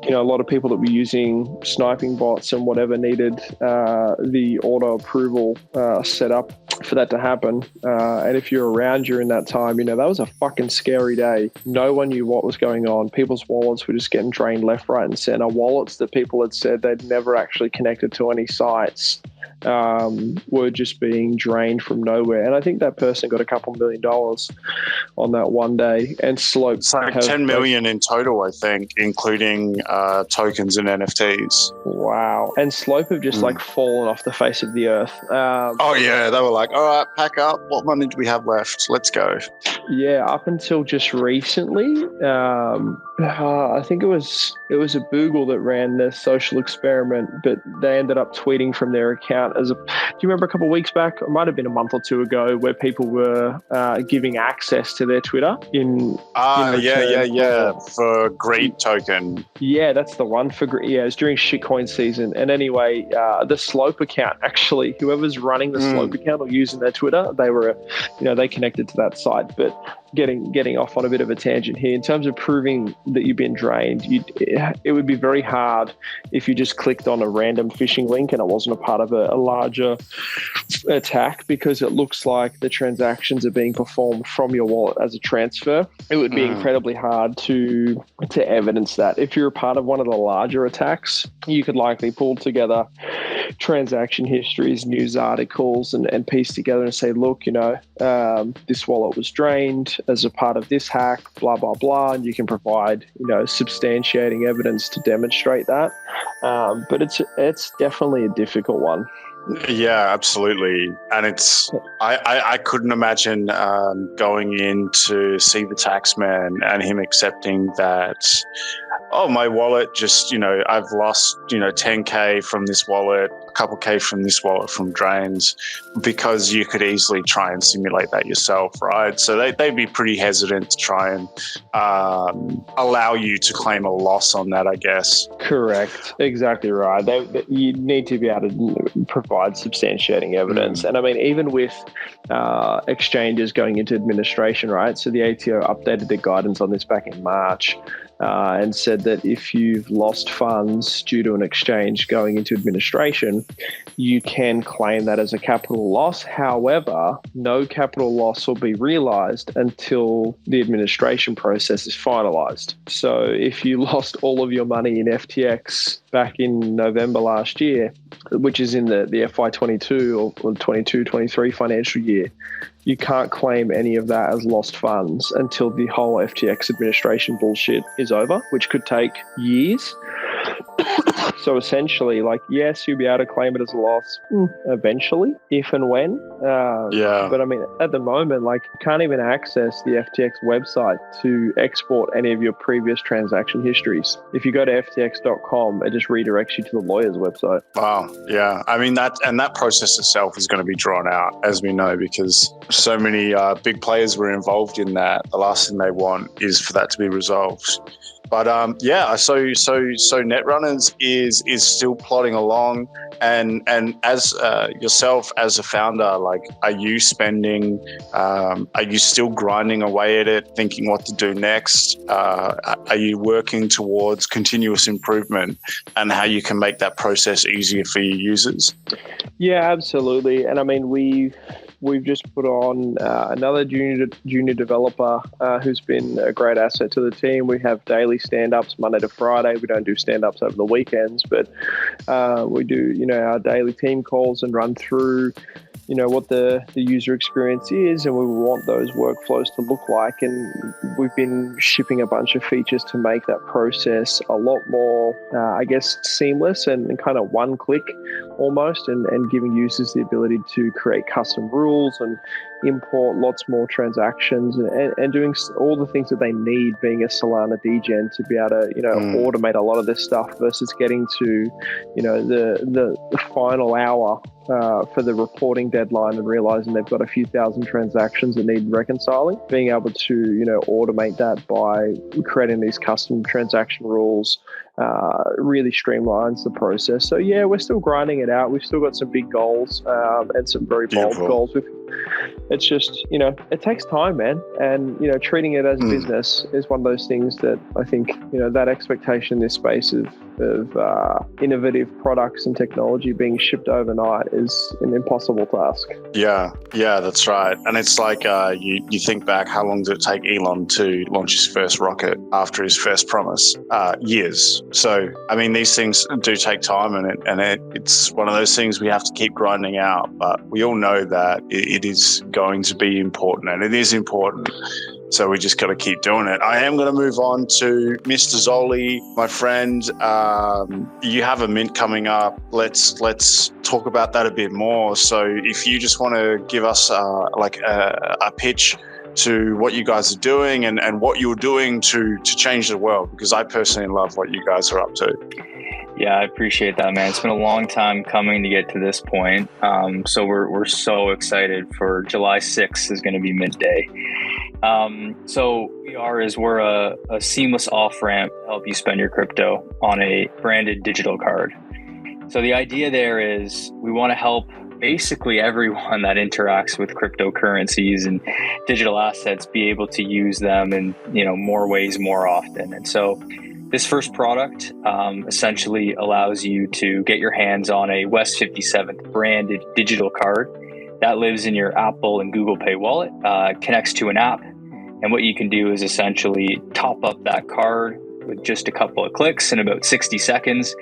a lot of people that were using sniping bots and whatever needed the auto approval set up for that to happen. And if you're around during that time, that was a fucking scary day. No one knew what was going on. People's wallets were just getting drained left, right, and center. Wallets that people had said they'd never actually connected to any sites were just being drained from nowhere. And I think that person got a couple $1 million on that one day. And Slope, it's like 10 million in total, I think, including tokens and NFTs. Wow. And Slope have just like fallen off the face of the earth. Oh yeah, they were like, all right, pack up. What money do we have left? Let's go. Yeah, up until just recently, I think it was a Boogle that ran the social experiment, but they ended up tweeting from their account do you remember a couple of weeks back? It might have been a month or two ago, where people were giving access to their Twitter in for Greed token. Yeah, that's the one for it was during shitcoin season. And anyway, the Slope account, actually, whoever's running the Slope account or using their Twitter, they were they connected to that site. But getting off on a bit of a tangent here, in terms of proving that you've been drained, it would be very hard if you just clicked on a random phishing link and it wasn't a part of a larger attack, because it looks like the transactions are being performed from your wallet as a transfer. It would be incredibly hard to evidence that. If you're a part of one of the larger attacks, you could likely pull together transaction histories, news articles, and piece together and say, look, this wallet was drained as a part of this hack, blah, blah, blah. And you can provide, substantiating evidence to demonstrate that. But it's definitely a difficult one. Yeah, absolutely. And I couldn't imagine going in to see the taxman and him accepting that, oh, my wallet just, I've lost, 10K from this wallet, a couple K from this wallet from drains, because you could easily try and simulate that yourself, right? So they'd be pretty hestant to try and allow you to claim a loss on that, I guess. Correct. Exactly right. You need to be able to provide substantiating evidence. And I mean, even with exchanges going into administration, right? So the ATO updated their guidance on this back in March. and said that if you've lost funds due to an exchange going into administration, you can claim that as a capital loss. However, no capital loss will be realized until the administration process is finalized. So if you lost all of your money in FTX back in November last year, which is in the FY22 or 22-23 financial year, you can't claim any of that as lost funds until the whole FTX administration bullshit is over, which could take years. So essentially, like, yes, you'll be able to claim it as a loss eventually, if and when. But I mean, at the moment, like, you can't even access the FTX website to export any of your previous transaction histories. If you go to ftx.com, it just redirects you to the lawyer's website. Wow. Yeah. I mean, that process itself is going to be drawn out, as we know, because so many big players were involved in that. The last thing they want is for that to be resolved. But so Netrunners is still plodding along, and as yourself as a founder, like, are you still grinding away at it, thinking what to do next? Are you working towards continuous improvement and how you can make that process easier for your users? Yeah, absolutely. And I mean, we've just put on another junior developer who's been a great asset to the team. We have daily stand-ups Monday to Friday. We don't do stand-ups over the weekends, but we do, our daily team calls and run through, what the user experience is and we want those workflows to look like. And we've been shipping a bunch of features to make that process a lot more, seamless and kind of one click almost, and giving users the ability to create custom rules and import lots more transactions and doing all the things that they need, being a Solana degen, to be able to automate a lot of this stuff versus getting to the final hour for the reporting deadline and realizing they've got a few thousand transactions that need reconciling. Being able to automate that by creating these custom transaction rules really streamlines the process. So yeah, we're still grinding it out. We've still got some big goals and some very bold goals. It's just, it takes time, man. And, treating it as a business is one of those things that I think, that expectation in this space of innovative products and technology being shipped overnight is an impossible task. Yeah, that's right. And it's like you think back, how long did it take Elon to launch his first rocket after his first promise? Years. So, I mean, these things do take time, and it's one of those things we have to keep grinding out. But we all know that it is going to be important, and it is important. So we just got to keep doing it. I am going to move on to Mr. Zoli, my friend. You have a mint coming up. Let's talk about that a bit more. So if you just want to give us a pitch to what you guys are doing and what you're doing to change the world, because I personally love what you guys are up to. Yeah, I appreciate that, man. It's been a long time coming to get to this point. So we're so excited for July 6th is going to be mint day. So we're a seamless off-ramp to help you spend your crypto on a branded digital card. So the idea there is we want to help basically everyone that interacts with cryptocurrencies and digital assets be able to use them in more ways more often. And so this first product essentially allows you to get your hands on a West57th branded digital card that lives in your Apple and Google Pay wallet, connects to an app. And what you can do is essentially top up that card with just a couple of clicks in about 60 seconds.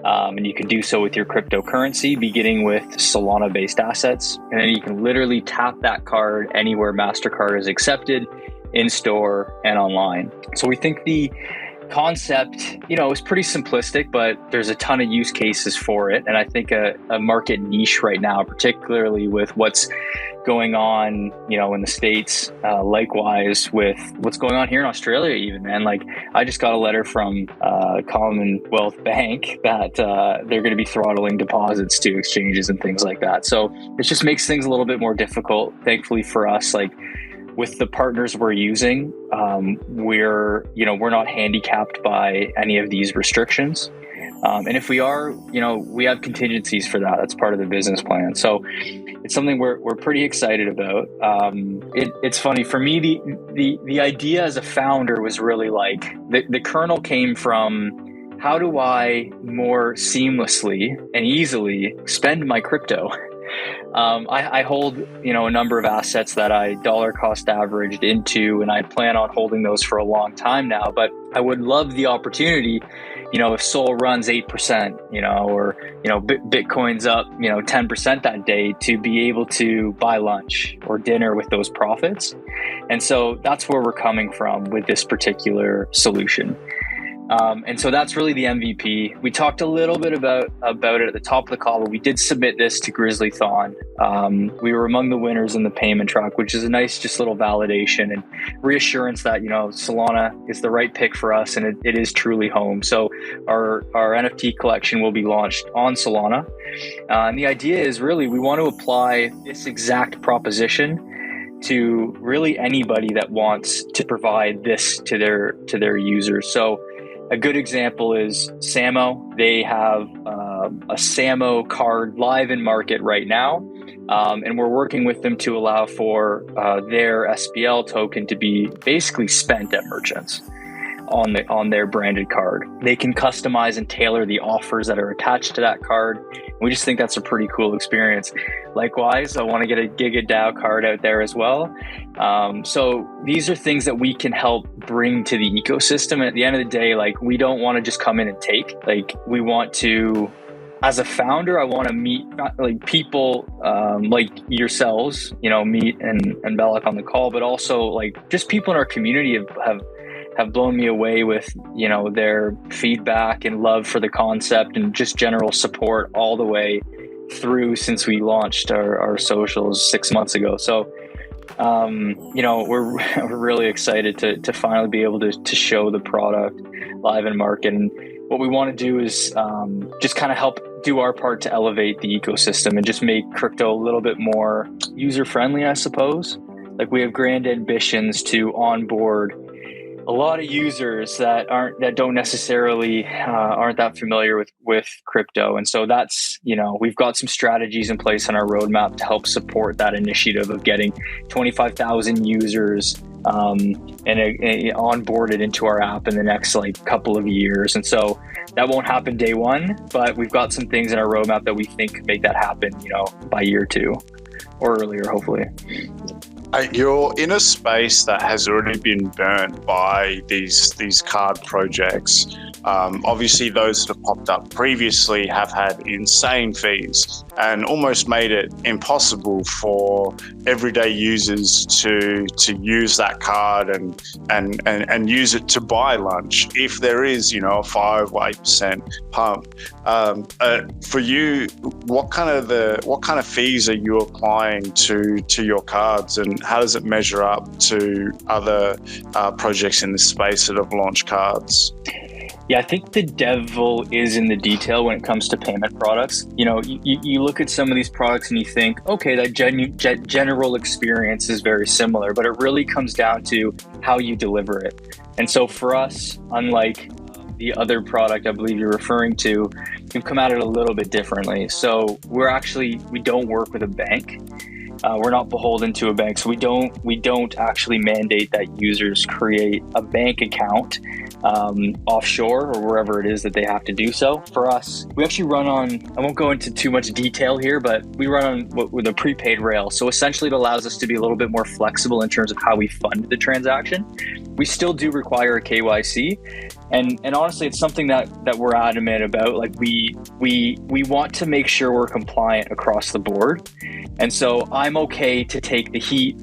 And you can do so with your cryptocurrency, beginning with Solana-based assets. And then you can literally tap that card anywhere MasterCard is accepted, in-store and online. So we think the concept, is pretty simplistic, but there's a ton of use cases for it. And I think a market niche right now, particularly with what's going on, in the States, likewise with what's going on here in Australia even, man. Like, I just got a letter from Commonwealth Bank that they're going to be throttling deposits to exchanges and things like that. So it just makes things a little bit more difficult. Thankfully for us, like, with the partners we're using, we're not handicapped by any of these restrictions. And if we are, we have contingencies for that. That's part of the business plan. So it's something we're pretty excited about. It's funny for me. The idea as a founder was really like the kernel came from, how do I more seamlessly and easily spend my crypto? I hold, a number of assets that I dollar cost averaged into, and I plan on holding those for a long time now. But I would love the opportunity, if Sol runs 8%, or Bitcoin's up, 10% that day, to be able to buy lunch or dinner with those profits. And so that's where we're coming from with this particular solution. And so that's really the MVP. We talked a little bit about it at the top of the call, but we did submit this to Grizzlython. We were among the winners in the payment track, which is a nice just little validation and reassurance that, Solana is the right pick for us, and it is truly home. So our NFT collection will be launched on Solana. And the idea is really we want to apply this exact proposition to really anybody that wants to provide this to their users. So a good example is Samo. They have a Samo card live in market right now, and we're working with them to allow for their SPL token to be basically spent at merchants on their branded card. They can customize and tailor the offers that are attached to that card. We just think that's a pretty cool experience. Likewise, I want to get a GigaDAO card out there as well. So these are things that we can help bring to the ecosystem. And at the end of the day, we don't want to just come in and take. We want to, as a founder, I want to meet people like yourselves, meet and Belac on the call, but also just people in our community have blown me away with, their feedback and love for the concept and just general support all the way through since we launched our socials 6 months ago. So, we're really excited to finally be able to show the product live in market. And what we want to do is just kind of help do our part to elevate the ecosystem and just make crypto a little bit more user-friendly, I suppose. We have grand ambitions to onboard a lot of users that don't necessarily aren't that familiar with crypto. And so that's, we've got some strategies in place on our roadmap to help support that initiative of getting 25,000 users and onboarded into our app in the next couple of years. And so that won't happen day one, but we've got some things in our roadmap that we think could make that happen, by year 2 or earlier, hopefully. You're in a space that has already been burnt by these card projects. Obviously, those that have popped up previously have had insane fees and almost made it impossible for everyday users to use that card and use it to buy lunch if there is, a 5 or 8% pump. For you, what kind of fees are you applying to your cards, and how does it measure up to other projects in this space that have launched cards? Yeah, I think the devil is in the detail when it comes to payment products. You look at some of these products and you think, okay, that general experience is very similar, but it really comes down to how you deliver it. And so for us, unlike the other product I believe you're referring to, we've come at it a little bit differently. So we don't work with a bank. We're not beholden to a bank, so we don't actually mandate that users create a bank account offshore or wherever it is that they have to do so. For us, we actually run on, I won't go into too much detail here, but we run on with a prepaid rail. So essentially it allows us to be a little bit more flexible in terms of how we fund the transaction. We still do require a KYC. And honestly, it's something that we're adamant about. We want to make sure we're compliant across the board. And so I'm okay to take the heat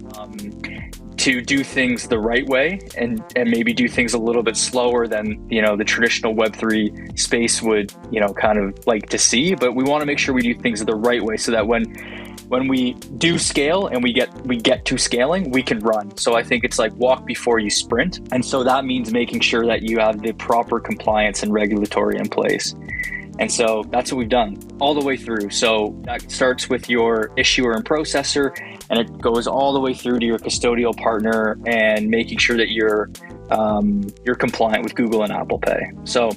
to do things the right way and maybe do things a little bit slower than, the traditional Web3 space would, kind of like to see. But we want to make sure we do things the right way so that when we do scale and we get to scaling, we can run. So I think it's walk before you sprint. And so that means making sure that you have the proper compliance and regulatory in place. And so that's what we've done all the way through. So that starts with your issuer and processor, and it goes all the way through to your custodial partner and making sure that you're compliant with Google and Apple Pay. So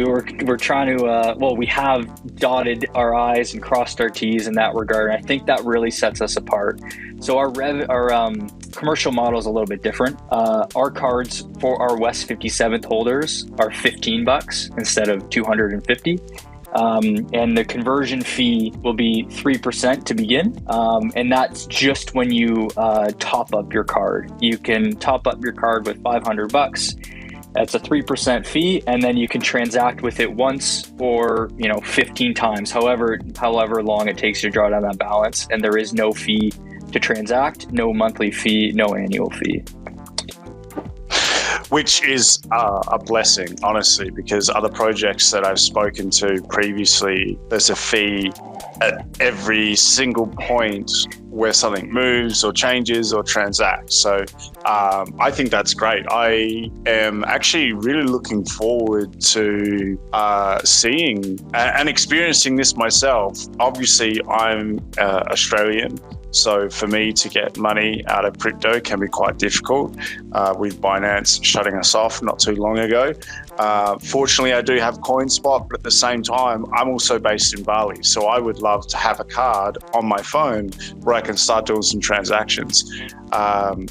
we're trying to we have dotted our I's and crossed our T's in that regard. And I think that really sets us apart. So our commercial model is a little bit different. Our cards for our West57th holders are $15 instead of $250. And the conversion fee will be 3% to begin. And that's just when you top up your card. You can top up your card with $500. That's a 3% fee, and then you can transact with it once or 15 times, however long it takes you to draw down that balance. And there is no fee to transact, no monthly fee, no annual fee. Which is a blessing, honestly, because other projects that I've spoken to previously, there's a fee at every single point where something moves or changes or transacts. So I think that's great. I am actually really looking forward to seeing and experiencing this myself. Obviously, I'm Australian. So for me to get money out of crypto can be quite difficult, with Binance shutting us off not too long ago. Fortunately, I do have CoinSpot, but at the same time, I'm also based in Bali. So I would love to have a card on my phone where I can start doing some transactions.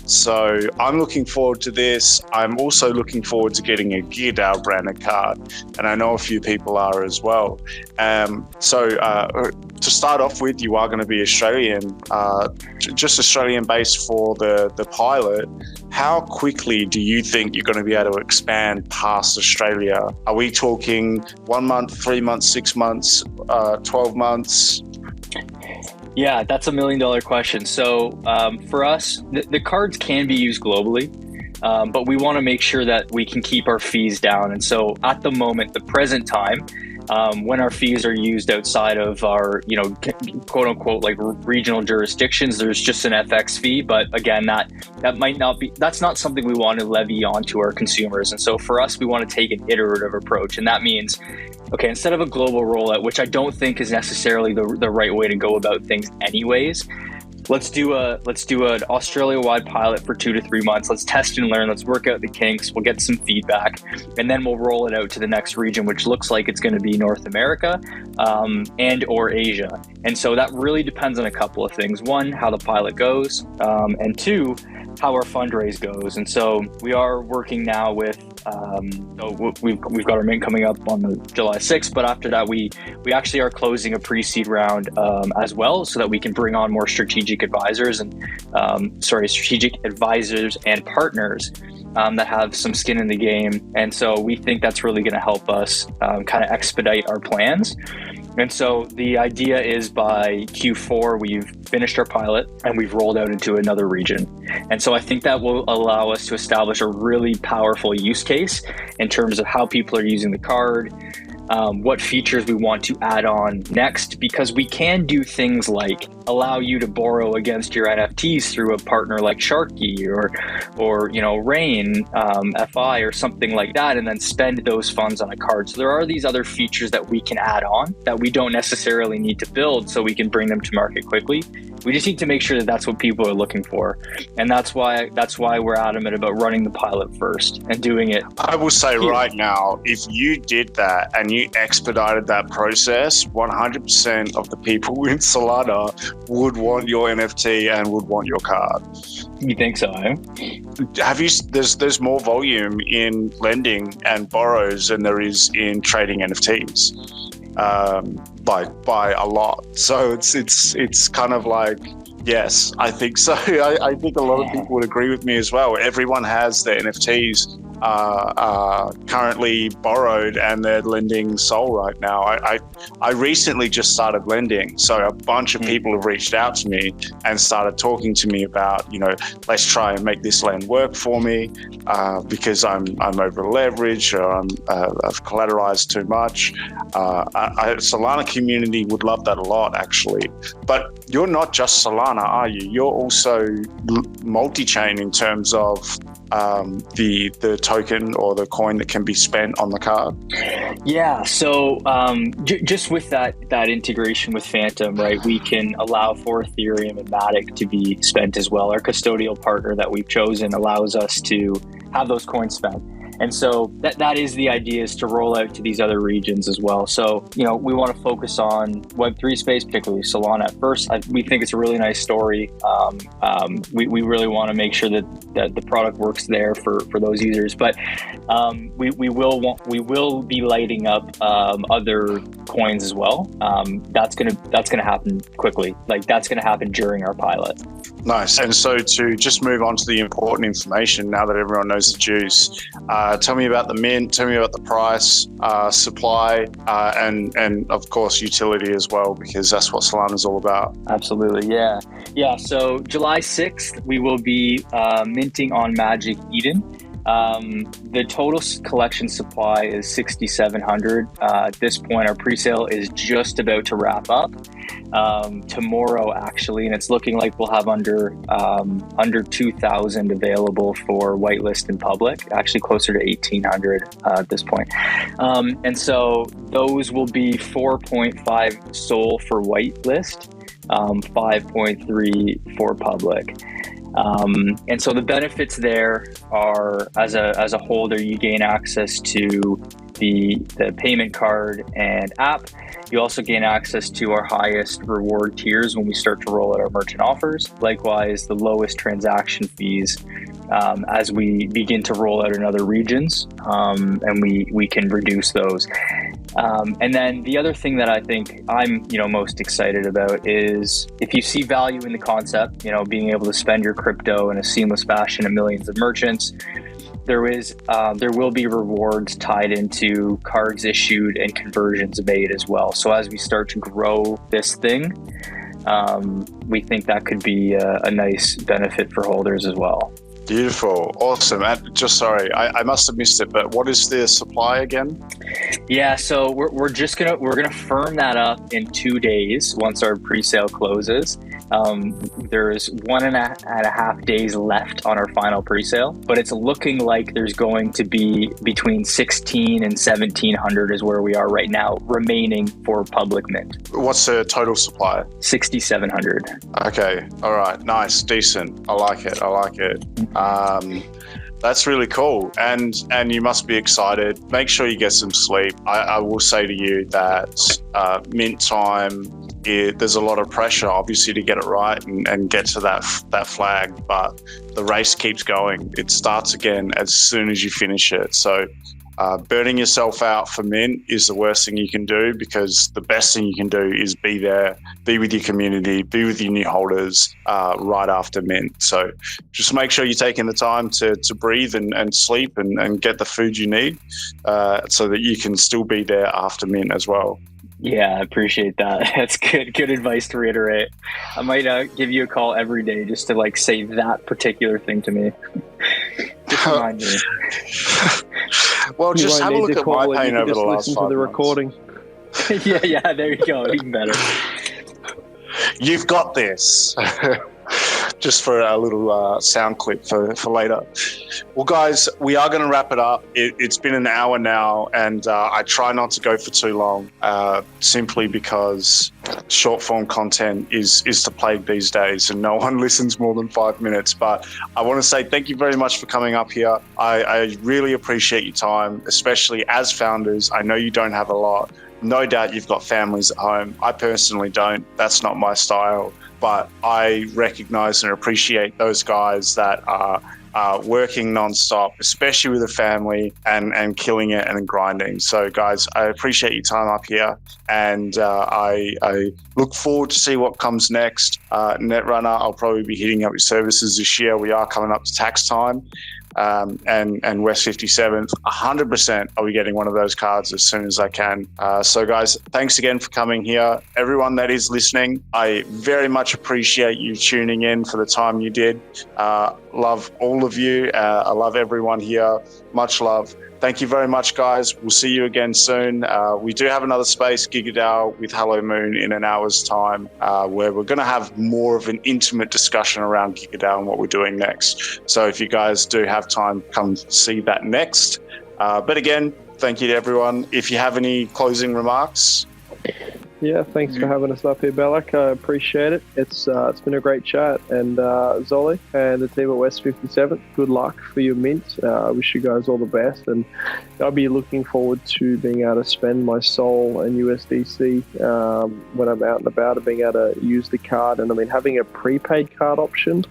So I'm looking forward to this. I'm also looking forward to getting a GigaDAO branded card, and I know a few people are as well. So to start off with, you are going to be Australian, just Australian based for the pilot. How quickly do you think you're going to be able to expand past Australia? Are we talking 1 month, 3 months, 6 months, 12 months? Yeah, that's $1 million question. So for us, the cards can be used globally, but we want to make sure that we can keep our fees down. And so at the moment, the present time, when our fees are used outside of our, quote unquote, like regional jurisdictions, there's just an FX fee. But again, that might not be, that's not something we want to levy onto our consumers. And so for us, we want to take an iterative approach. And that means, okay, instead of a global rollout, which I don't think is necessarily the right way to go about things anyways, let's do an Australia-wide pilot for 2 to 3 months. Let's test and learn. Let's work out the kinks. We'll get some feedback, and then we'll roll it out to the next region, which looks like it's going to be North America and or Asia. And so that really depends on a couple of things. One, how the pilot goes, and two, how our fundraise goes. And so we are working now with, we've got our mint coming up on the July 6th, but after that, we actually are closing a pre-seed round as well, so that we can bring on more strategic advisors and partners that have some skin in the game. And so we think that's really going to help us kind of expedite our plans. And so the idea is by Q4, we've finished our pilot and we've rolled out into another region. And so I think that will allow us to establish a really powerful use case in terms of how people are using the card, what features we want to add on next, because we can do things like allow you to borrow against your NFTs through a partner like Sharky or Rain, FI or something like that, and then spend those funds on a card. So there are these other features that we can add on that we don't necessarily need to build, so we can bring them to market quickly. We just need to make sure that that's what people are looking for. And that's why we're adamant about running the pilot first and doing it. I will say right now, if you did that and you expedited that process, 100% of the people in Solana would want your NFT and would want your card. You think so, eh? There's more volume in lending and borrows than there is in trading NFTs. By a lot. So it's kind of like, yes, I think so. I think a lot of people would agree with me as well. Everyone has their NFTs currently borrowed and they're lending SOL right now. I recently just started lending, so a bunch of people have reached out to me and started talking to me about, let's try and make this lend work for me because I'm over leveraged or I've collateralized too much. Solana community would love that a lot, actually. But you're not just Solana, are you? You're also multi-chain in terms of the token or the coin that can be spent on the card. Yeah, so just with that integration with Phantom, right, we can allow for Ethereum and Matic to be spent as well. Our custodial partner that we've chosen allows us to have those coins spent. And so that is the idea, is to roll out to these other regions as well. So, we want to focus on Web3 space, particularly Solana at first. We think it's a really nice story. We really want to make sure that the product works there for those users. But we will be lighting up other coins as well. That's gonna happen quickly. Like, that's gonna happen during our pilot. Nice. And so to just move on to the important information, now that everyone knows the juice, tell me about the mint, tell me about the price, supply, and of course utility as well, because that's what Solana is all about. Absolutely, yeah. So July 6th, we will be minting on Magic Eden. The total collection supply is 6,700. At this point, our presale is just about to wrap up tomorrow, actually, and it's looking like we'll have under 2,000 available for whitelist and public. Actually, closer to 1,800 at this point. And so those will be 4.5 SOL for whitelist, 5.3 for public. And so the benefits there are, as a holder, you gain access to the payment card and app. You also gain access to our highest reward tiers when we start to roll out our merchant offers. Likewise, the lowest transaction fees as we begin to roll out in other regions, and we can reduce those. And then the other thing that I think I'm most excited about is, if you see value in the concept, being able to spend your crypto in a seamless fashion at millions of merchants, there will be rewards tied into cards issued and conversions made as well. So as we start to grow this thing, we think that could be a nice benefit for holders as well. Beautiful. Awesome. And just sorry, I must have missed it, but what is the supply again? Yeah, so we're gonna firm that up in 2 days once our pre-sale closes. There's 1.5 days left on our final pre-sale, but it's looking like there's going to be between 16 and 1,700 is where we are right now, remaining for public mint. What's the total supply? 6,700. Okay. All right. Nice. Decent. I like it. That's really cool, and you must be excited. Make sure you get some sleep. I will say to you that mint time, there's a lot of pressure, obviously, to get it right and get to that flag, but the race keeps going. It starts again as soon as you finish it. So burning yourself out for mint is the worst thing you can do, because the best thing you can do is be there, be with your community, be with your new holders right after mint. So just make sure you're taking the time to breathe and sleep and get the food you need so that you can still be there after mint as well. Yeah, I appreciate that. That's good advice to reiterate. I might give you a call every day just to say that particular thing to me. Just remind me. Well, just have a look at my pain over the last 5 months. Recording. yeah, there you go. Even better. You've got this. Just for a little sound clip for later. Well, guys, we are going to wrap it up. It's been an hour now, and I try not to go for too long, simply because short form content is the plague these days, and no one listens more than 5 minutes. But I want to say thank you very much for coming up here. I really appreciate your time, especially as founders. I know you don't have a lot. No doubt you've got families at home. I personally don't. That's not my style. But I recognize and appreciate those guys that are working nonstop, especially with a family, and killing it and grinding. So, guys, I appreciate your time up here, and I look forward to see what comes next. Netrunner, I'll probably be hitting up your services this year. We are coming up to tax time. And West57th, 100% I'll be getting one of those cards as soon as I can. So guys, thanks again for coming here. Everyone that is listening, I very much appreciate you tuning in for the time you did. Love all of you. I love everyone here. Much love. Thank you very much, guys. We'll see you again soon. We do have another space, GigaDAO with Hello Moon, in an hour's time, where we're going to have more of an intimate discussion around GigaDAO and what we're doing next. So if you guys do have time, come see that next. But again, thank you to everyone. If you have any closing remarks. Yeah, thanks for having us up here, Belac. I appreciate it. It's been a great chat. And Zolly and the team at West 57th, good luck for your mint. I wish you guys all the best. And I'll be looking forward to being able to spend my Sol and USDC when I'm out and about, and being able to use the card. And I mean, having a prepaid card option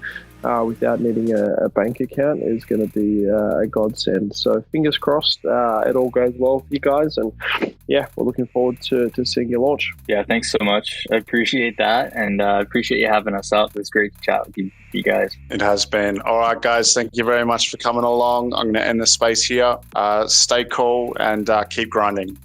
without needing a bank account is going to be a godsend. So fingers crossed it all goes well for you guys. And yeah, we're looking forward to seeing your launch. Yeah, thanks so much. I appreciate that. And I appreciate you having us up. It was great to chat with you guys. It has been. All right, guys, thank you very much for coming along. I'm going to end the space here. Stay cool and keep grinding.